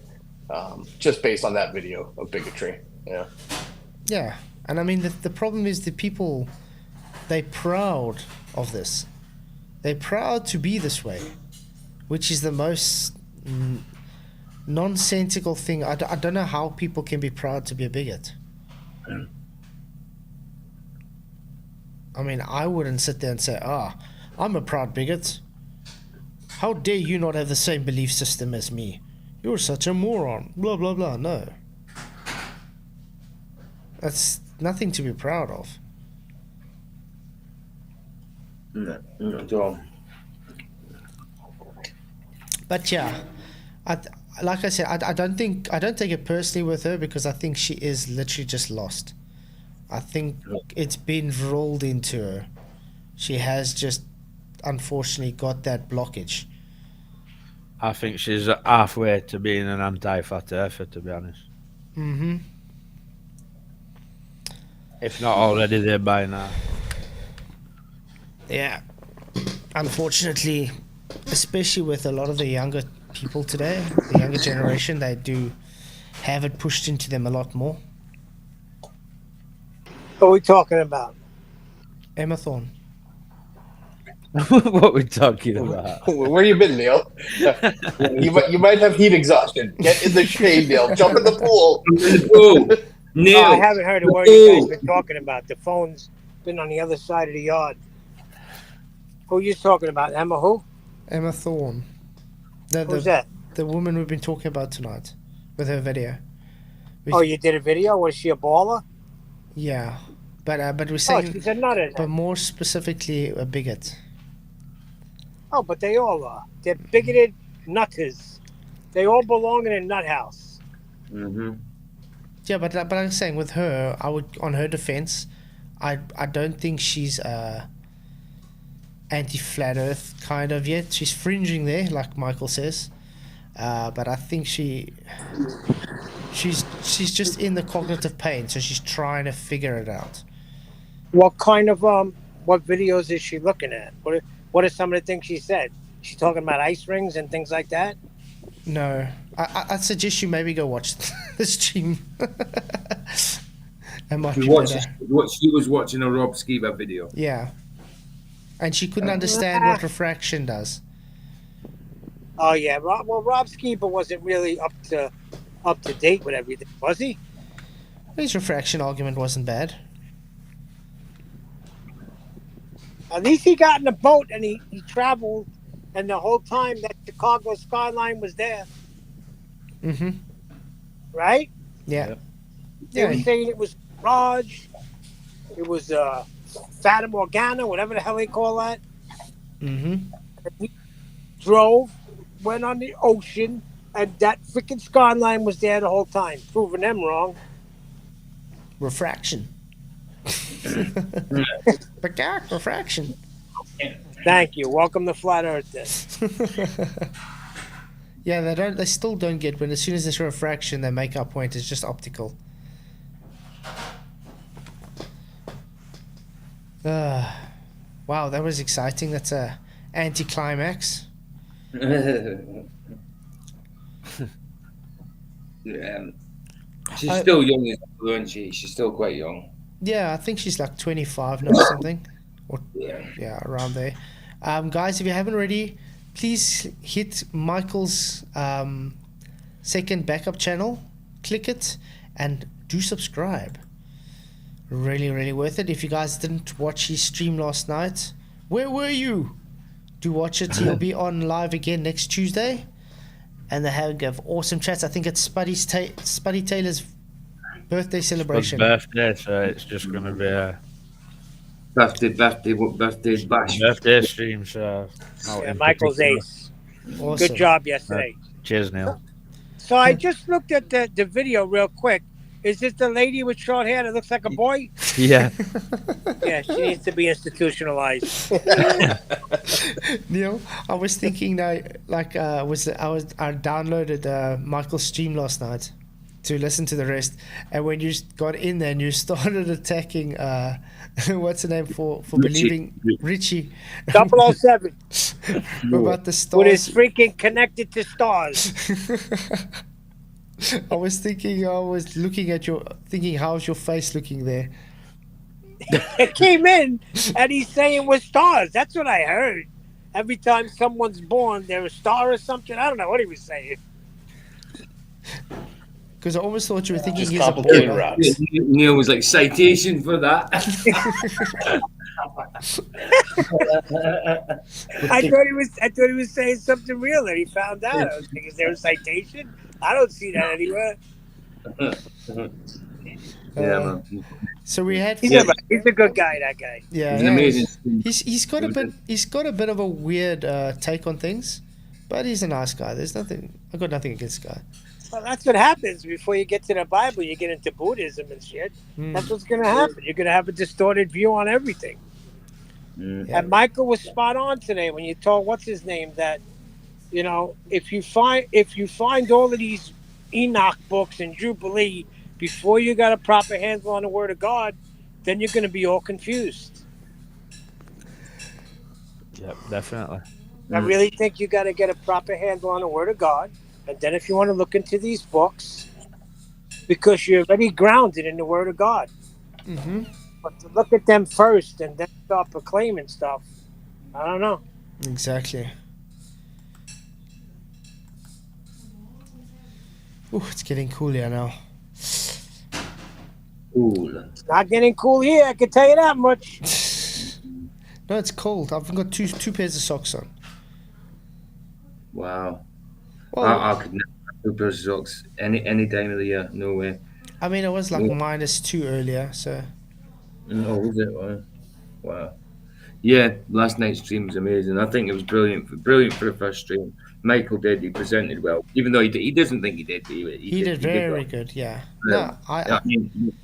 just based on that video of bigotry. Yeah. Yeah. And I mean, the problem is the people, they're proud of this. They're proud to be this way, which is the most nonsensical thing. I don't know how people can be proud to be a bigot. I mean, I wouldn't sit there and say, I'm a proud bigot. How dare you not have the same belief system as me? You're such a moron. Blah, blah, blah. No. That's nothing to be proud of. No, not at all. But yeah, like I said, I don't take it personally with her, because I think she is literally just lost. I think it's been rolled into her. She has just unfortunately got that blockage. I think she's halfway to being an anti-flat earther, to be honest. Mm-hmm. If not already there by now. Yeah. Unfortunately, especially with a lot of the younger people today, the younger generation, they do have it pushed into them a lot more. What are we talking about? Emma Thorn. What are we talking about? Where you been, Neil? you might have heat exhaustion. Get in the shade, Neil. Jump in the pool. Neil. I haven't heard a word you guys been talking about. The phone's been on the other side of the yard. Who are you talking about? Emma who? Emma Thorn. Who's that? The woman we've been talking about tonight with her video. Oh, you did a video? Was she a baller? Yeah. But we're saying... she's a nutter. But more specifically, a bigot. Oh, but they all are. They're bigoted nutters. They all belong in a nut house. Mm-hmm. Yeah, but I'm saying with her, I would, on her defense, I don't think she's anti-flat earth kind of yet. She's fringing there, like Michael says. But I think she's just in the cognitive pain, so she's trying to figure it out. What kind of what videos is she looking at? What are some of the things she said? She's talking about ice rings and things like that? No. I'd suggest you maybe go watch the stream. She was watching a Rob Skiba video. Yeah. And she couldn't understand what refraction does. Oh yeah, Rob Skeeper wasn't really up to date with everything, was he? His refraction argument wasn't bad. At least he got in a boat and he traveled, and the whole time that Chicago skyline was there, Mm-hmm. right? Yeah. They were saying it was Raj, it was Fata Morgana, whatever the hell they call that. Mm-hmm. And he drove, went on the ocean, and that freaking skyline was there the whole time, proving them wrong. Refraction. But yeah, refraction. Thank you. Welcome to Flat Earth. Yeah, they still don't get when as soon as there's refraction, their make-up point is just optical. Wow, that was exciting. That's a anticlimax. Yeah. She's still young, isn't she? She's still quite young. Yeah, I think she's like 25 now or something. Or, Yeah. Around there. Guys, if you haven't already, please hit Michael's second backup channel, click it, and do subscribe. Really, really worth it. If you guys didn't watch his stream last night, where were you? Do watch it. He'll be on live again next Tuesday. And they have awesome chats. I think it's Spuddy Taylor's birthday celebration. It's birthday, so it's just going to be a birthday bash. Birthday stream, so... Yeah, Michael's ace. Awesome. Good job yesterday. Cheers, Neil. So I just looked at the video real quick. Is this the lady with short hair that looks like a boy? Yeah. Yeah, she needs to be institutionalized. Neil, I was thinking now, like, I downloaded Michael's stream last night to listen to the rest, and when you got in there and you started attacking, what's the name for believing Richie? 007. About the stars. With his freaking connected to stars. I was looking at thinking, how's your face looking there? It came in and he's saying we're stars. That's what I heard. Every time someone's born, they're a star or something. I don't know what he was saying. Because I always thought you were thinking he's complicated a boy. rocks. Neil was like, citation for that. I thought he was saying something real that he found out. I was thinking, is there a citation? I don't see that anywhere. Yeah, man. So we had. He's a good guy. That guy. Yeah, He's amazing. He's got a bit of a weird take on things, but he's a nice guy. I've got nothing against the guy. Well, that's what happens before you get to the Bible. You get into Buddhism and shit. That's what's going to happen. You're going to have a distorted view on everything. Yeah. And Michael was spot on today when you told what's his name that, if you find all of these Enoch books and Jubilee before you got a proper handle on the Word of God, then you're going to be all confused. Yep, definitely. I really think you got to get a proper handle on the Word of God. And then if you want to look into these books, because you're already grounded in the Word of God. Mm-hmm. But to look at them first and then start proclaiming stuff, I don't know. Exactly. Ooh, it's getting cool here now. Cool. It's not getting cool here, I can tell you that much. No, it's cold. I've got two pairs of socks on. Wow. Well, I could never have 2 pairs of socks any time of the year. No way. I mean, it was like -2 earlier, so. Oh, was it? Wow. Yeah, last night's stream was amazing. I think it was brilliant for the first stream. Michael did. He presented well, even though he doesn't think he did. He did very well. good. Yeah. Yeah. No, I mean,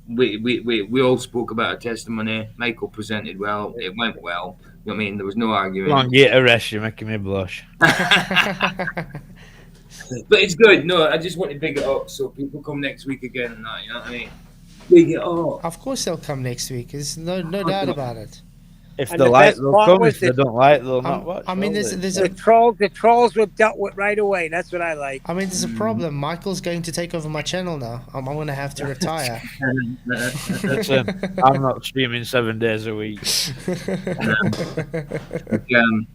we all spoke about our testimony. Michael presented well. It went well. You know what I mean? There was no arguing. Come on, get a rest. You're making me blush. But it's good. No, I just want to big it up so people come next week again and that. You know what I mean? Big it up. Of course they'll come next week. There's no doubt about it. If And they the like, best they'll part come. was If they don't like, they'll not watch. I mean, will there's they? a the trolls were dealt with right away. That's what I like. I mean, there's a problem. Michael's going to take over my channel now. I'm going to have to retire. Listen, I'm not streaming 7 days a week. And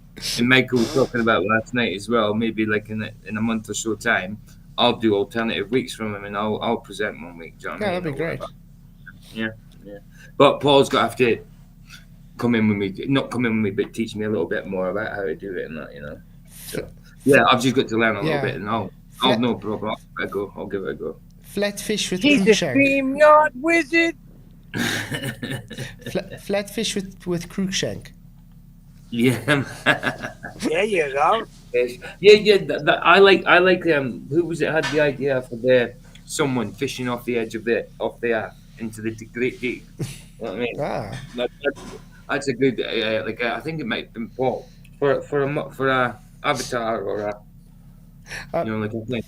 Michael was talking about last night as well. Maybe like in a month or so time, I'll do alternative weeks from him, and I'll present one week. Do you know what I Yeah, mean? that'd be Or great. whatever. Yeah. But Paul's got to have to come in with me, not come in with me, but teach me a little bit more about how to do it and that, you know. So yeah, I've just got to learn a little bit, and I'll no problem. I'll give it a go. Flatfish with He's a Cruikshank. StreamYard wizard. Flatfish with Cruikshank. Yeah. There you go. Yeah. I like. Who was it had the idea for someone fishing off the edge of the earth into the great deep? You know what I mean? That's a good. I think it might have been Paul for a avatar or a.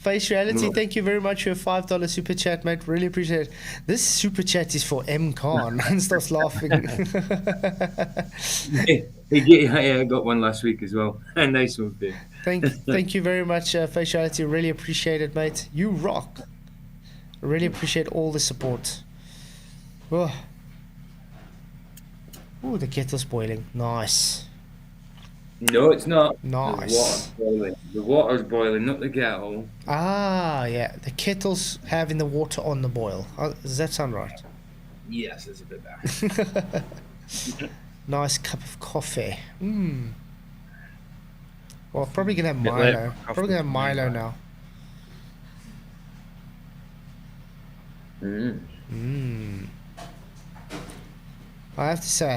Face Reality, thank you very much for your $5 super chat, mate. Really appreciate it. This super chat is for M. Khan. And starts laughing. I got one last week as well. Nice one, Dave. Thank you very much, Face Reality. Really appreciate it, mate. You rock. Really appreciate all the support. Oh, ooh, the kettle's boiling. Nice. No, it's not. Nice. The water's boiling, not the kettle. Ah, yeah. The kettle's having the water on the boil. Does that sound right? Yes, it's a bit better. Nice cup of coffee. Well, probably gonna have Milo. Probably gonna have Milo now. I have to say,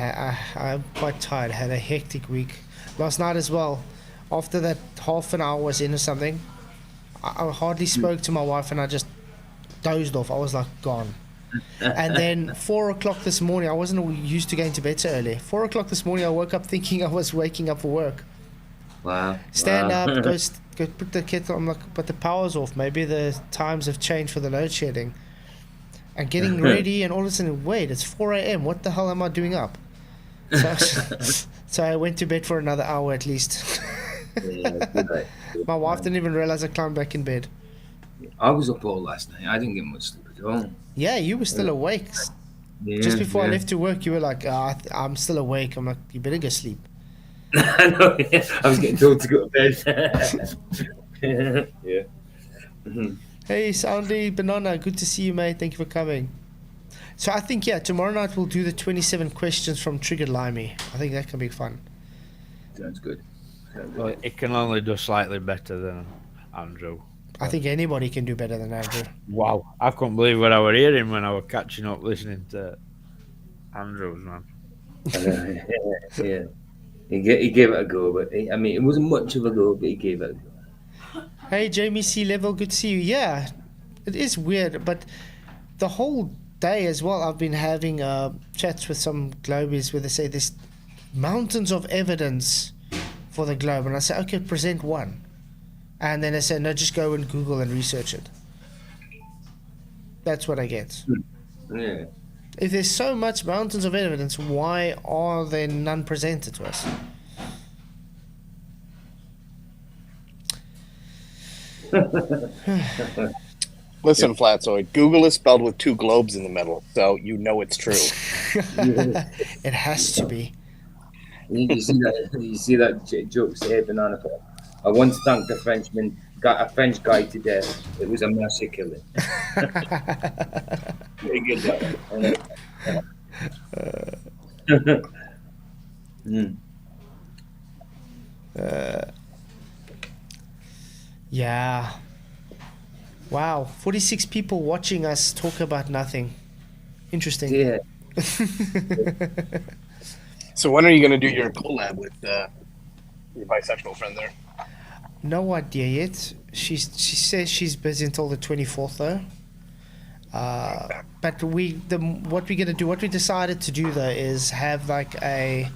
I'm quite tired. I had a hectic week. Last night as well. After that half an hour was in or something, I hardly spoke to my wife and I just dozed off. I was like gone. And then 4 o'clock this morning, I wasn't used to going to bed so early. 4 o'clock this morning, I woke up thinking I was waking up for work. Wow. Stand up, go put the kettle. I'm like, but the power's off. Maybe the times have changed for the load shedding. And getting ready, and all of a sudden, wait, it's 4 a.m. What the hell am I doing up? So I went to bed for another hour at least. My wife didn't even realize I climbed back in bed. I was up all last night. I didn't get much sleep at all. Yeah, you were still awake. Just before I left to work, you were like, I'm still awake. I'm like, you better go sleep. I know, yeah. I was getting told to go to bed. Yeah. Hey, Soundy Banana, good to see you, mate. Thank you for coming. So I think, tomorrow night we'll do the 27 questions from Triggered Limey. I think that can be fun. Sounds good. Well, it can only do slightly better than Andrew. I think anybody can do better than Andrew. Wow, I couldn't believe what I was hearing when I was catching up listening to Andrews, man. Yeah. He gave it a go, but it wasn't much of a go, but he gave it a go. Hey, Jamie C. Level, good to see you. Yeah, it is weird, but the whole day as well, I've been having chats with some globies where they say there's mountains of evidence for the globe. And I say, okay, present one. And then they say, no, just go and Google and research it. That's what I get. Yeah. If there's so much mountains of evidence, why are there none presented to us? Listen, Flatzoid, Google is spelled with 2 globes in the middle, so you know it's true. It has to be. You see that joke say banana peel. I once thanked a Frenchman, got a French guy to death. It was a mercy killing. Very good, Yeah. Wow, 46 people watching us talk about nothing. Interesting. Yeah. So when are you going to do your collab with your bisexual friend there? No idea yet. She says she's busy until the 24th though. But what we decided to do though is have like a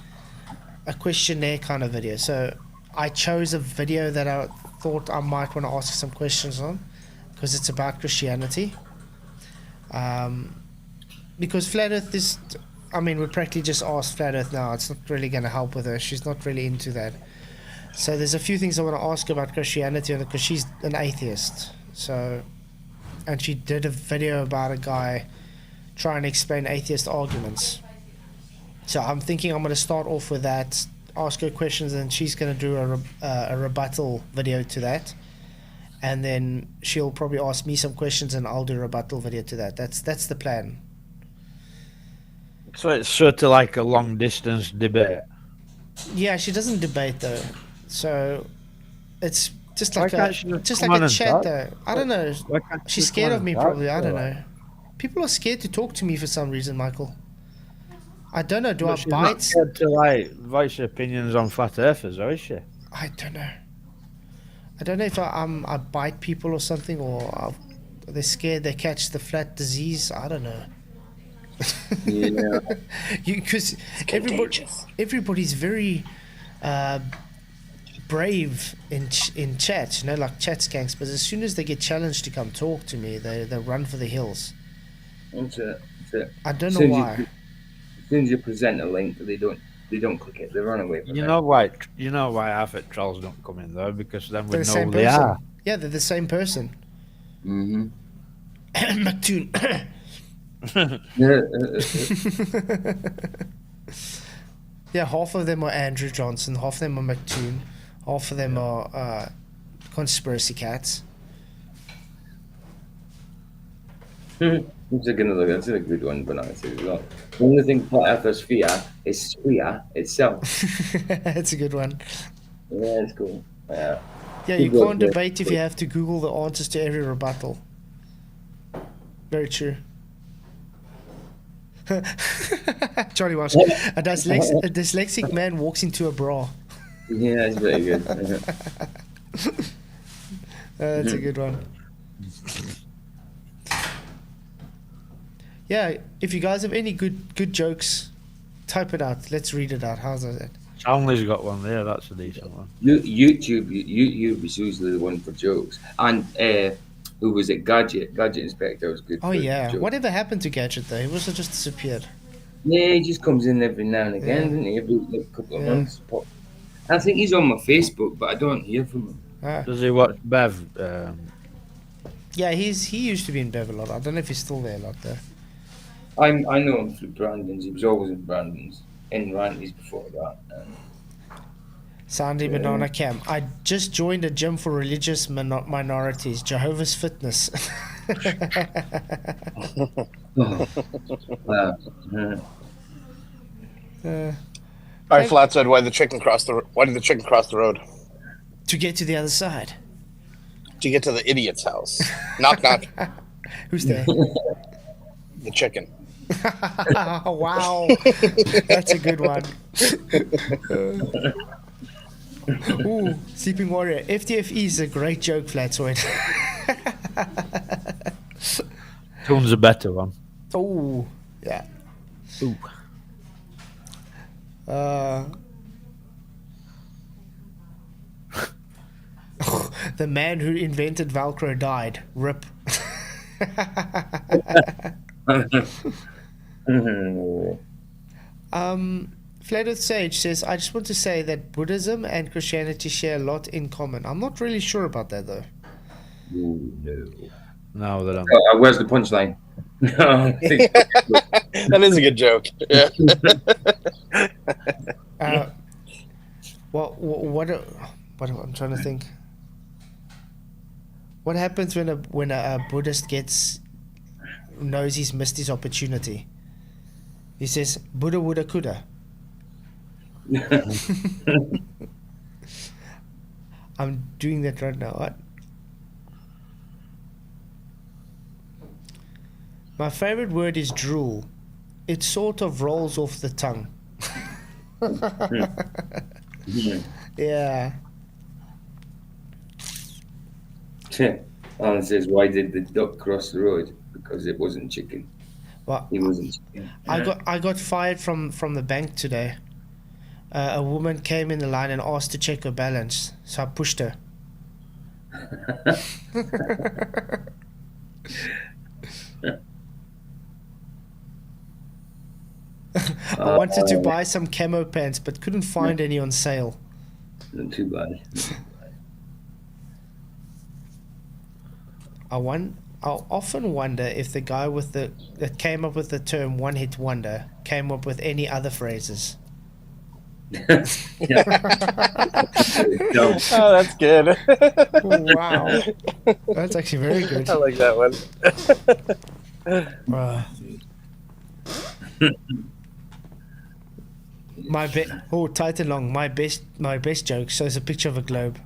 questionnaire kind of video. So I chose a video that I thought I might want to ask some questions on because it's about Christianity. Because Flat Earth is, I mean, we practically just asked Flat Earth now. It's not really going to help with her. She's not really into that. So there's a few things I want to ask about Christianity because she's an atheist. So, and she did a video about a guy trying to explain atheist arguments. So I'm thinking I'm going to start off with that, ask her questions, and she's going to do a rebuttal video to that. And then she'll probably ask me some questions, and I'll do a rebuttal video to that. That's the plan. So it's sort of like a long distance debate. Yeah, she doesn't debate though, so it's just Why like can't she a just come on and chat talk? though. I don't know. Why can't she She's just scared come of on me and talk probably. I to don't her? know. People are scared to talk to me for some reason, Michael. I don't know. Do But I she's not bite? scared to like voice her opinions on flat earthers, though, is she? I don't know. I don't know if I bite people or something, or they're scared they catch the flat disease. I don't know. Yeah. Because everybody's very brave in chat, you know, like chat skanks. But as soon as they get challenged to come talk to me, they run for the hills. That's it. I don't As know soon as why. As soon as you present a link, they don't click it. They run away from it. You know why half it trolls don't come in though, because then we They're know the same who they person. are. Yeah, they're the same person. Mm-hmm. McToon. Yeah, half of them are Andrew Johnson, half of them are McToon, half of them are conspiracy cats. That's a good one, but as well. The only thing flat earthers fear is sphere itself. That's a good one. Yeah, it's cool. Yeah. Yeah, you can't debate if you have to Google the answers to every rebuttal. Very true. Johnny Walsh. A dyslexic man walks into a bra. Yeah, it's very good. That's a good one. Yeah, if you guys have any good jokes, type it out. Let's read it out. How's that? Townley's got one there. That's a decent one. YouTube is usually the one for jokes. And who was it? Gadget Inspector was good. Oh for yeah. jokes. Whatever happened to Gadget though? He must have just disappeared. Yeah, he just comes in every now and again, doesn't he? Every couple of months. I think he's on my Facebook, but I don't hear from him. Does he watch Bev? Yeah, he used to be in Bev a lot. I don't know if he's still there a lot though. I know him through Brandon's. He was always in Brandon's. In Randy's before that. Sandy Banana Cam. I just joined a gym for religious minorities, Jehovah's Fitness. All right, Flatzoid. Why did the chicken cross the road? To get to the other side. To get to the idiot's house. Knock knock. Who's there? The chicken. Wow, that's a good one. Ooh, Sleeping Warrior. FTFE is a great joke, Flatzoid. Toon's a better one. Oh, yeah. Ooh. The man who invented Velcro died. Rip. Flat Earth Sage says, I just want to say that Buddhism and Christianity share a lot in common. I'm not really sure about that though. Ooh, no. No, that I'm. Where's the punchline? That is a good joke. Yeah. What I'm trying to think. What happens when a Buddhist knows he's missed his opportunity? He says, Buddha woulda coulda. I'm doing that right now. What? My favorite word is drool. It sort of rolls off the tongue. Yeah. Alan says, why did the duck cross the road? Because it wasn't chicken. Well, He wasn't chicken. I got fired from the bank today. A woman came in the line and asked to check her balance, so I pushed her. I wanted to buy some camo pants, but couldn't find any on sale. Not too bad. I often wonder if the guy that came up with the term one-hit wonder came up with any other phrases. Oh, that's good. Wow. That's actually very good. I like that one. Tight Long. My best joke shows a picture of a globe.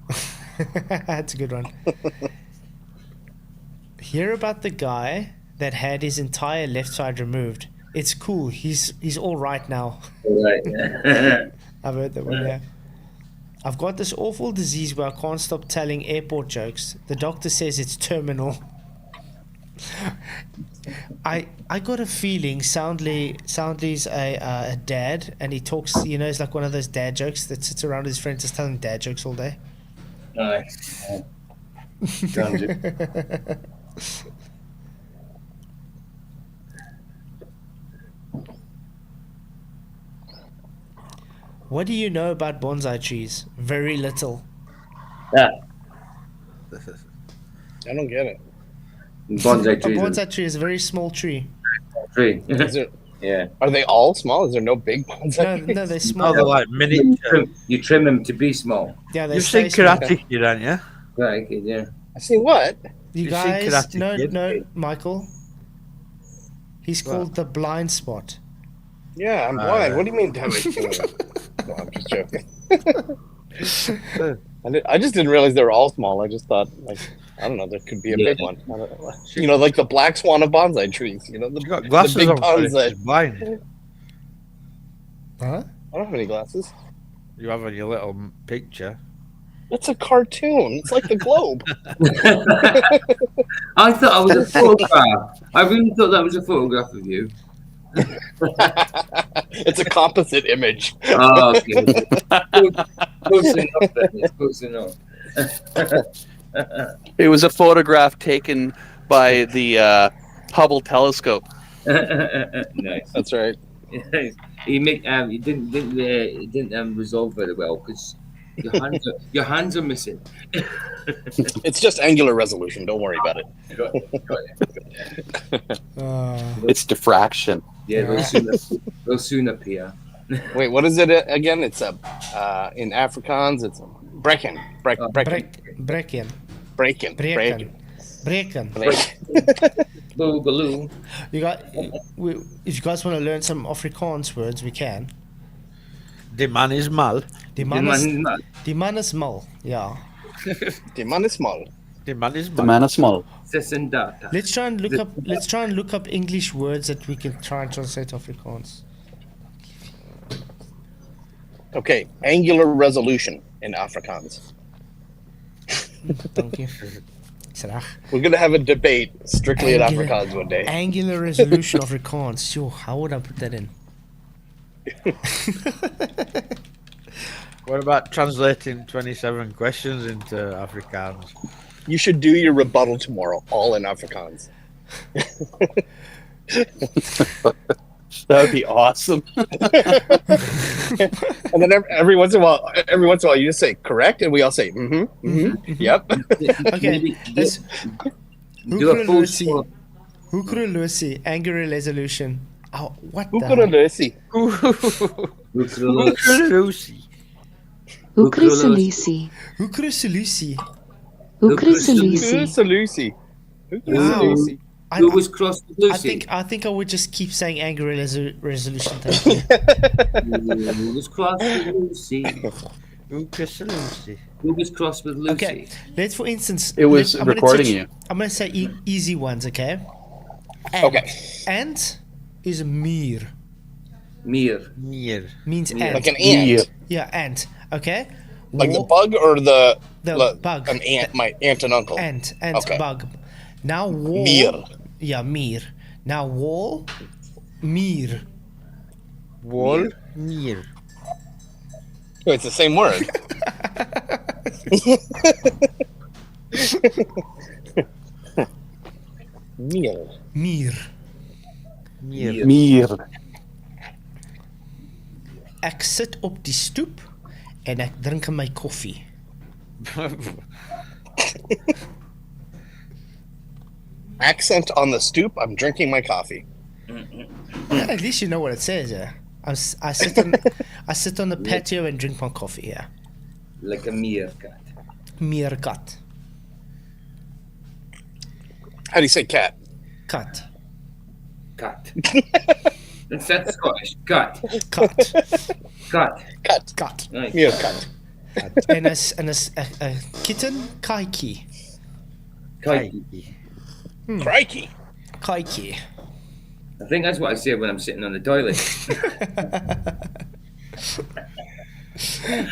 That's a good one. Hear about the guy that had his entire left side removed. It's cool. He's all right now. Right. I've heard that one. Yeah. I've got this awful disease where I can't stop telling airport jokes. The doctor says it's terminal. I got a feeling Soundly's a dad, and he talks. It's like one of those dad jokes that sits around his friends just telling dad jokes all day. Nice. What do you know about bonsai trees? Very little. Yeah. I don't get it. Bonsai A trees. bonsai tree is a very small tree. Tree. Yeah. Are they all small? Is there no big bonsai? No, they're small. Oh, they're like miniature. You trim them to be small. Yeah, they You've stay seen small. Karate Kid, haven't you? Right, yeah. I see what? You You've seen guys, Karate Kid? no, Michael. He's called the blind spot. Yeah, I'm blind. What do you mean? No, I'm just joking. I just didn't realize they were all small. I just thought, I don't know, there could be a big one. I don't know. Like the black swan of bonsai trees. The, You got glasses the big on. bonsai. It's blind. Huh? I don't have any glasses. You have on your little picture. It's a cartoon. It's like the globe. I thought I was a photograph. I really thought that was a photograph of you. It's a composite image. Oh, okay. Close enough then. It's close enough. It was a photograph taken by the Hubble telescope. Nice. That's right. It didn't resolve very well because your hands are missing. It's just angular resolution. Don't worry about it. Got it. It's diffraction. Yeah, they'll soon appear. Wait, what is it again? It's in Afrikaans. It's brecken. Brekken. Boogaloo. If you guys want to learn some Afrikaans words, we can. The man is mal. Die man is mal. Yeah. Die man is small. The man is The mal. man is small. Sessendata. Let's try and look up English words that we can try and translate to Afrikaans. Okay, angular resolution in Afrikaans. Thank you. Graag. We're gonna have a debate strictly in Afrikaans one day. Angular resolution Afrikaans. Sure, how would I put that in? What about translating 27 questions into Afrikaans? You should do your rebuttal tomorrow, all in Afrikaans. That would be awesome. And then every once in a while, you just say correct, and we all say yep. Okay, let's. Do a full score. Hukrulusi, angular resolution. Oh, what the? Hukurulusi. Lucy. Ukrisalusi. Hukrulusi. Ukrisalusi. Hukurulusi. Who was crossed with Lucy? I think I would just keep saying angular resolution. Thank you. Who was crossed with Lucy? Lucy. Who was crossed with Lucy? Okay, let's for instance. It was recording you. I'm gonna say easy ones. Okay. Okay. Ant is mir. Mir. Means ant. Like an ant. Yeah, ant. Okay. Like the bug or the bug. An ant, my aunt and uncle. Ant, Okay. bug. Now wall. Mir. Yeah, mir. Now wall. Mir. Wall. Near. Oh, it's the same word. Mir. Mir. Mir. Ek sit op die stoep en ek drink my koffie. Accent on the stoop. I'm drinking my coffee. Yeah, at least you know what it says, yeah. I sit on the patio and drink my coffee, yeah. Like a meerkat. Meerkat. How do you say cat? Kat. Cat. That's Scottish. Cat. Kat. Cat. Cat. Kat. Nice. Meerkat. En a kitten, kaiki. Kaiki. Crikey. Kaiki. I think that's what I say when I'm sitting on the toilet.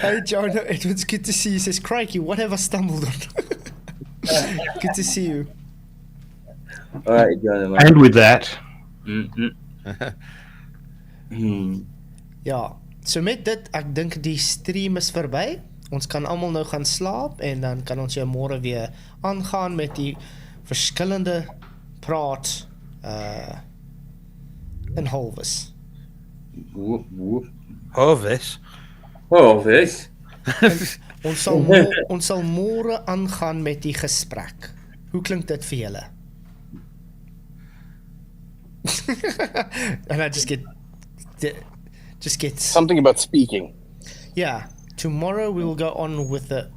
Hey John, it was good to see you. He says, crikey, what have I stumbled on? Good to see you. All right, John. And with that, Ja, so met dit, ek dink die stream is verby. Ons kan almal nou gaan slaap en dan kan ons jou môre weer aangaan met die verskillende praat in Halwes. Whoop, whoop. Hovis. Hovis. Ons sal môre aangaan met die gesprek. Hoe klink dit vir julle? And I just get something about speaking. Yeah, tomorrow we will go on with the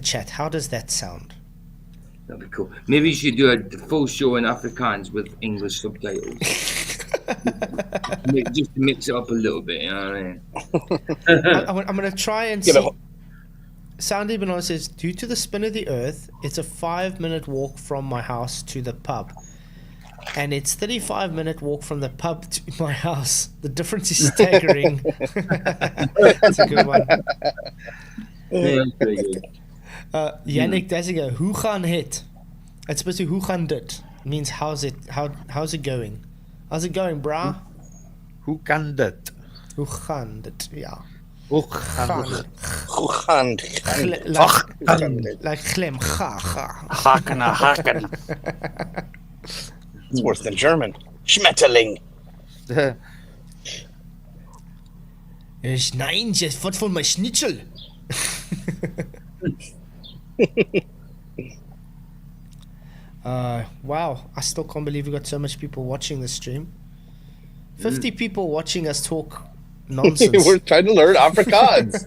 chat. How does that sound? That'd be cool. Maybe you should do a full show in Afrikaans with English subtitles. Just to mix it up a little bit, you know what I mean? I'm going to try and see. Sandy Bernard says, due to the spin of the earth, it's a 5-minute walk from my house to the pub. And it's 35-minute walk from the pub to my house. The difference is staggering. That's a good one. Yeah, that's pretty good. Yannick Daziger, hoe gaan het? It's supposed to be hoe gaan dit. It means how's it going? How's it going, brah? Hoe kan dit? Hoe gaan dit? Ja. Hoe gaan dit? Hoe gaan Like glem, ga. Haken. It's worse than German. Schmetterling. Nein, wat van my schnitzel? Wow, I still can't believe we got so much people watching this stream. 50 people watching us talk nonsense. We're trying to learn Afrikaans.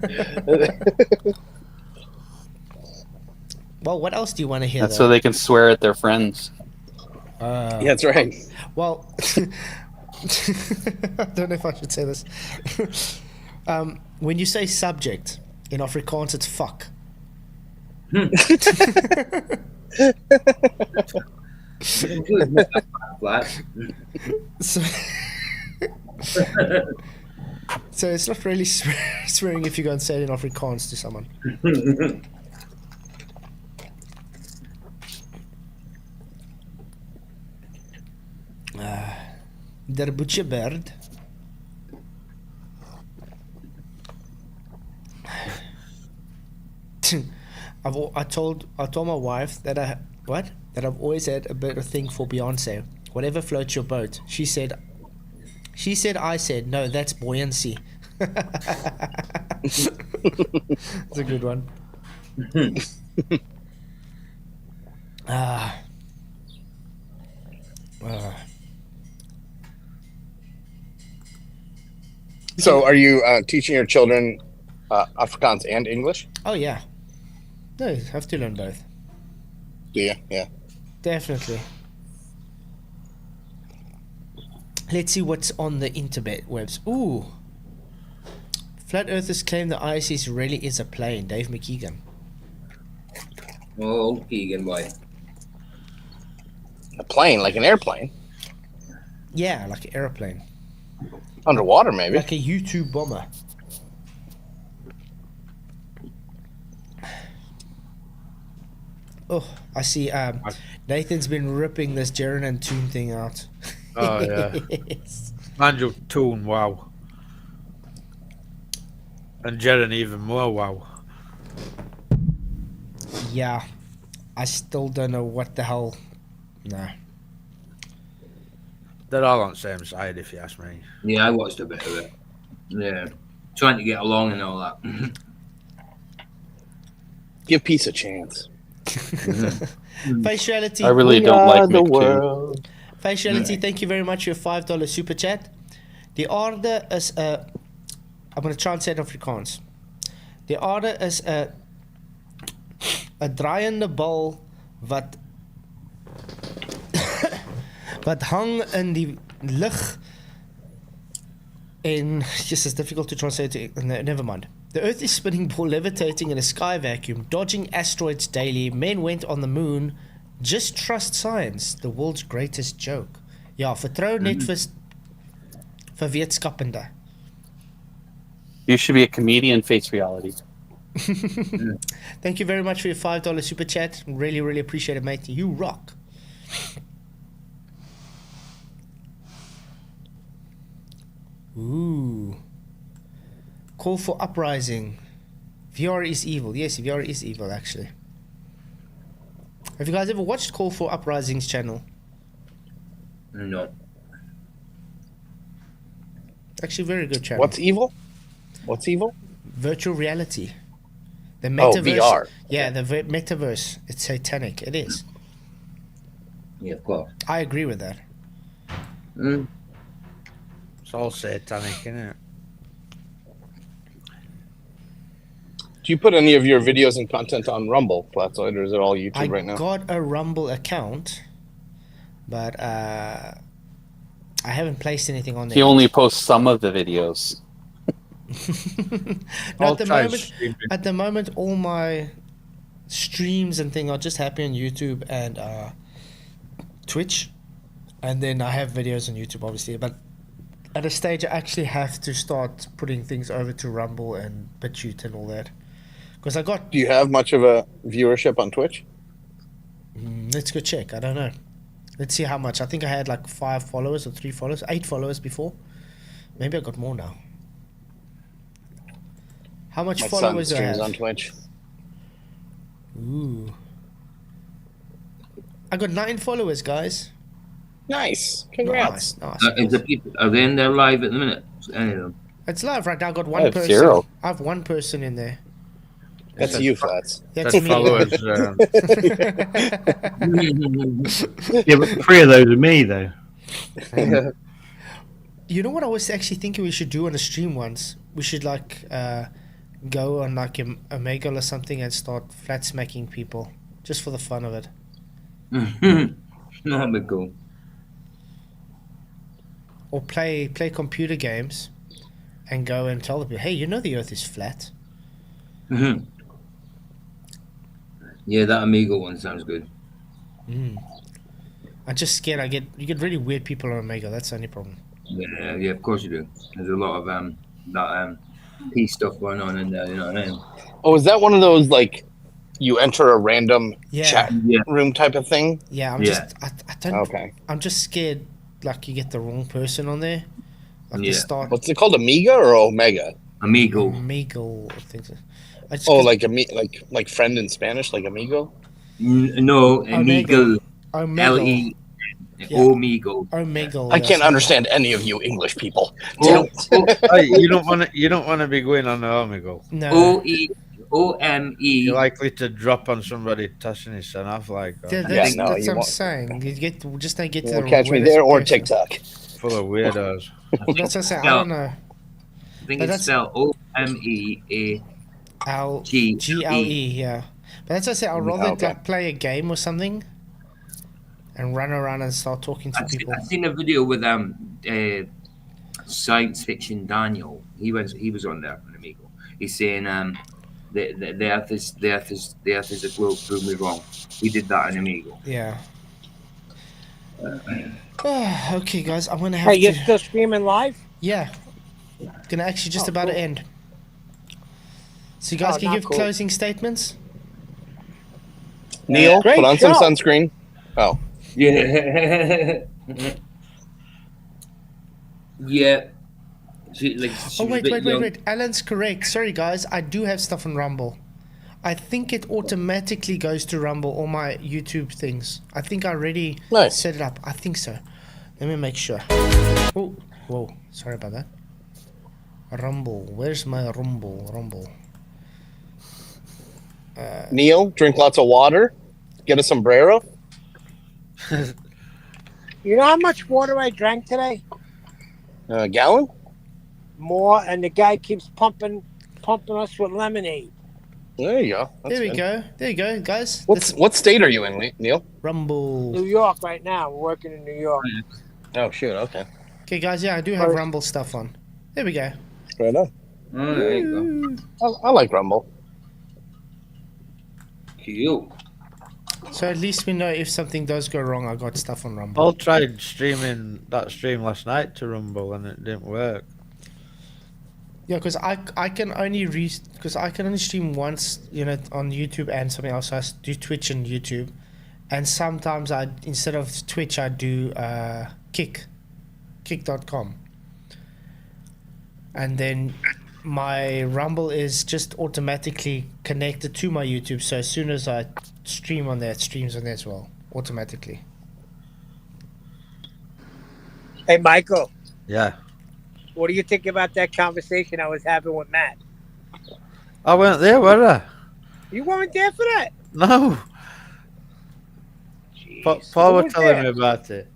Well, what else do you want to hear? That's so they can swear at their friends. Yeah, that's right. Well, I don't know if I should say this. When you say subject in Afrikaans, it's fuck. So it's not really swearing if you go and say it in Afrikaans to someone. Der Butcherbird. I told my wife that I've always had a bit of thing for Beyonce. Whatever floats your boat. She said, I said, no, that's buoyancy. It's a good one. So, are you teaching your children Afrikaans and English? Oh yeah. No, you have to learn both. Yeah. Definitely. Let's see what's on the internet webs. Ooh. Flat Earthers claim the ISS really is a plane. Dave McKeegan. Oh, Keegan, boy. A plane, like an airplane? Yeah, like an airplane. Underwater, maybe. Like a U-2 bomber. Oh, I see. Nathan's been ripping this Jaren and Toon thing out. Oh, yeah. Angel Toon, wow. And Jaren even more, wow. Yeah. I still don't know what the hell. Nah. They're all on the same side, if you ask me. Yeah, I watched a bit of it. Yeah, trying to get along and all that. Give peace a chance. Faciality. I really We don't are like the Mick too. world. Faciality, thank you very much for your $5 super chat. Die aarde is 'n I'm going to try and say it in Afrikaans. Die aarde is 'n draaiende bal wat wat hang in die lug en just is difficult to translate. No, never mind. The Earth is spinning ball levitating in a sky vacuum, dodging asteroids daily. Men went on the moon. Just trust science, the world's greatest joke. Ja, vertrou net vir wetenskapende. You should be a comedian, face reality. Thank you very much for your $5 super chat. Really, really appreciate it, mate. You rock. Ooh. Call for uprising. VR is evil. Yes, VR is evil, actually. Have you guys ever watched Call for Uprising's channel? No. Actually, very good channel. What's evil? What's evil? Virtual reality. The Oh, metaverse. VR. Yeah, the metaverse. It's satanic. It is. Yeah, of course. I agree with that. It's all satanic, isn't it? Do you put any of your videos and content on Rumble, Flatzoid, or is it all YouTube right now? I got a Rumble account, but I haven't placed anything on there. He only posts some of the videos. No, at the moment, all my streams and things are just happy on YouTube and Twitch, and then I have videos on YouTube, obviously. But at a stage, I actually have to start putting things over to Rumble and BitChute and all that. Because I got. Do you have much of a viewership on Twitch? Let's go check. I don't know. Let's see how much. I think I had like 5 followers or 3 followers, 8 followers before. Maybe I got more now. How much My followers son do I streams have? on Twitch. Ooh. I got 9 followers, guys. Nice. Congrats. Nice. Are they in there live at the minute? Any of them? It's live right now. I got I one have person. 0. I have one person in there. That's you, Flats. That's That's me. followers. Yeah, but 3 of those are me, though. You know what I was actually thinking we should do on a stream once? We should like go on like a Omegle or something and start flat smacking people just for the fun of it. That'd be cool. Or play computer games and go and tell the people, hey, you know the Earth is flat. Yeah, that Amigo one sounds good. I'm just scared. You get really weird people on Omegle. That's the only problem. Yeah, of course you do. There's a lot of that peace stuff going on in there. You know what I mean? Oh, is that one of those like you enter a random chat Yeah. room type of thing? Yeah, I don't. Okay. I'm just scared. Like you get the wrong person on there. Like Yeah. to start What's it called? Amiga or Omega? Amigo. Omegle or things. Oh, like friend in Spanish, like amigo. No, Amigo. Omegle. Omegle. Omegle. I can't understand any of you English people. Hey, you don't want to be going on the Omegle. No. OME. You're likely to drop on somebody touching his son off like That's no, what you I'm won't. saying. You just don't get to You the won't catch me weirdest there or person. TikTok. full of weirdos. That's what I'm saying. I don't know. I think But it's spelled OMEAGLE. GLE, yeah. But that's what I say. I'd rather Okay. like play a game or something and run around and start talking to people. I've seen a video with science fiction Daniel. He was on there on Amigo. He's saying the earth is a globe. Prove me wrong. He did that on Amigo. Yeah. Okay, guys, I'm gonna have Hey, you're to. still streaming live? Yeah. Gonna actually just about to end. So you guys Oh, can not give cool. closing statements. Neil, Great put on some show. sunscreen. Oh, Yeah. Yeah. Oh wait. Alan's correct. Sorry guys, I do have stuff on Rumble. I think it automatically goes to Rumble, all my YouTube things. I think I already Nice. set it up. I think so. Let me make sure. Oh, whoa. Sorry about that. Rumble. Where's my Rumble? Rumble. Neil, drink lots of water. Get a sombrero. You know how much water I drank today? A gallon. More, and the guy keeps pumping us with lemonade. There you go. That's There we good. go. There you go, guys. What state are you in, Neil? Rumble. New York right now. We're working in New York. Oh shoot. Okay. Okay, guys. Yeah, I do have Rumble stuff on. There we go. Right on. Oh, there you go. I like Rumble. Cute. So at least we know if something does go wrong, I got stuff on Rumble. Paul tried streaming that stream last night to Rumble and it didn't work. Yeah, because I can only stream once, on YouTube and something else. So I do Twitch and YouTube, and sometimes instead of Twitch I do kick.com, and then my Rumble is just automatically connected to my YouTube. So as soon as I stream on there, it streams on there as well automatically. Hey, Michael. Yeah. What do you think about that conversation I was having with Matt? I weren't there, were I? You weren't there for that? No. Jeez. Paul Who was was telling there? me about it.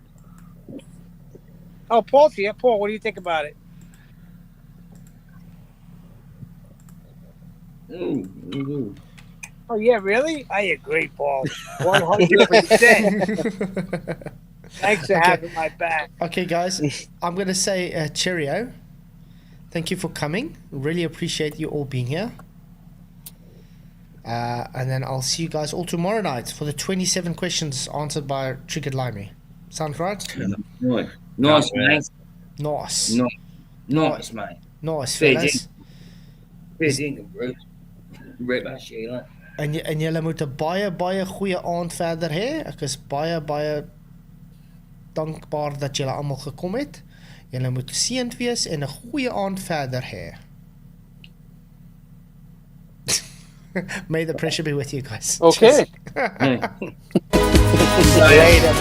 Oh, Paul's here. Paul, what do you think about it? Oh, yeah, really? I agree, Paul. 100%. Thanks for having my back. Okay, guys, I'm going to say cheerio. Thank you for coming. Really appreciate you all being here. And then I'll see you guys all tomorrow night for the 27 questions answered by Triggered Limey. Sound right? Nice, mate. Nice. Nice, mate. Nice, fellas. Rip as Sheila. En julle moet 'n baie goeie aand verder hê. Ek is baie dankbaar dat julle almal gekom het. Julle moet geseënd wees en 'n goeie aand verder hê. May the pressure be with you guys. Okay. Later.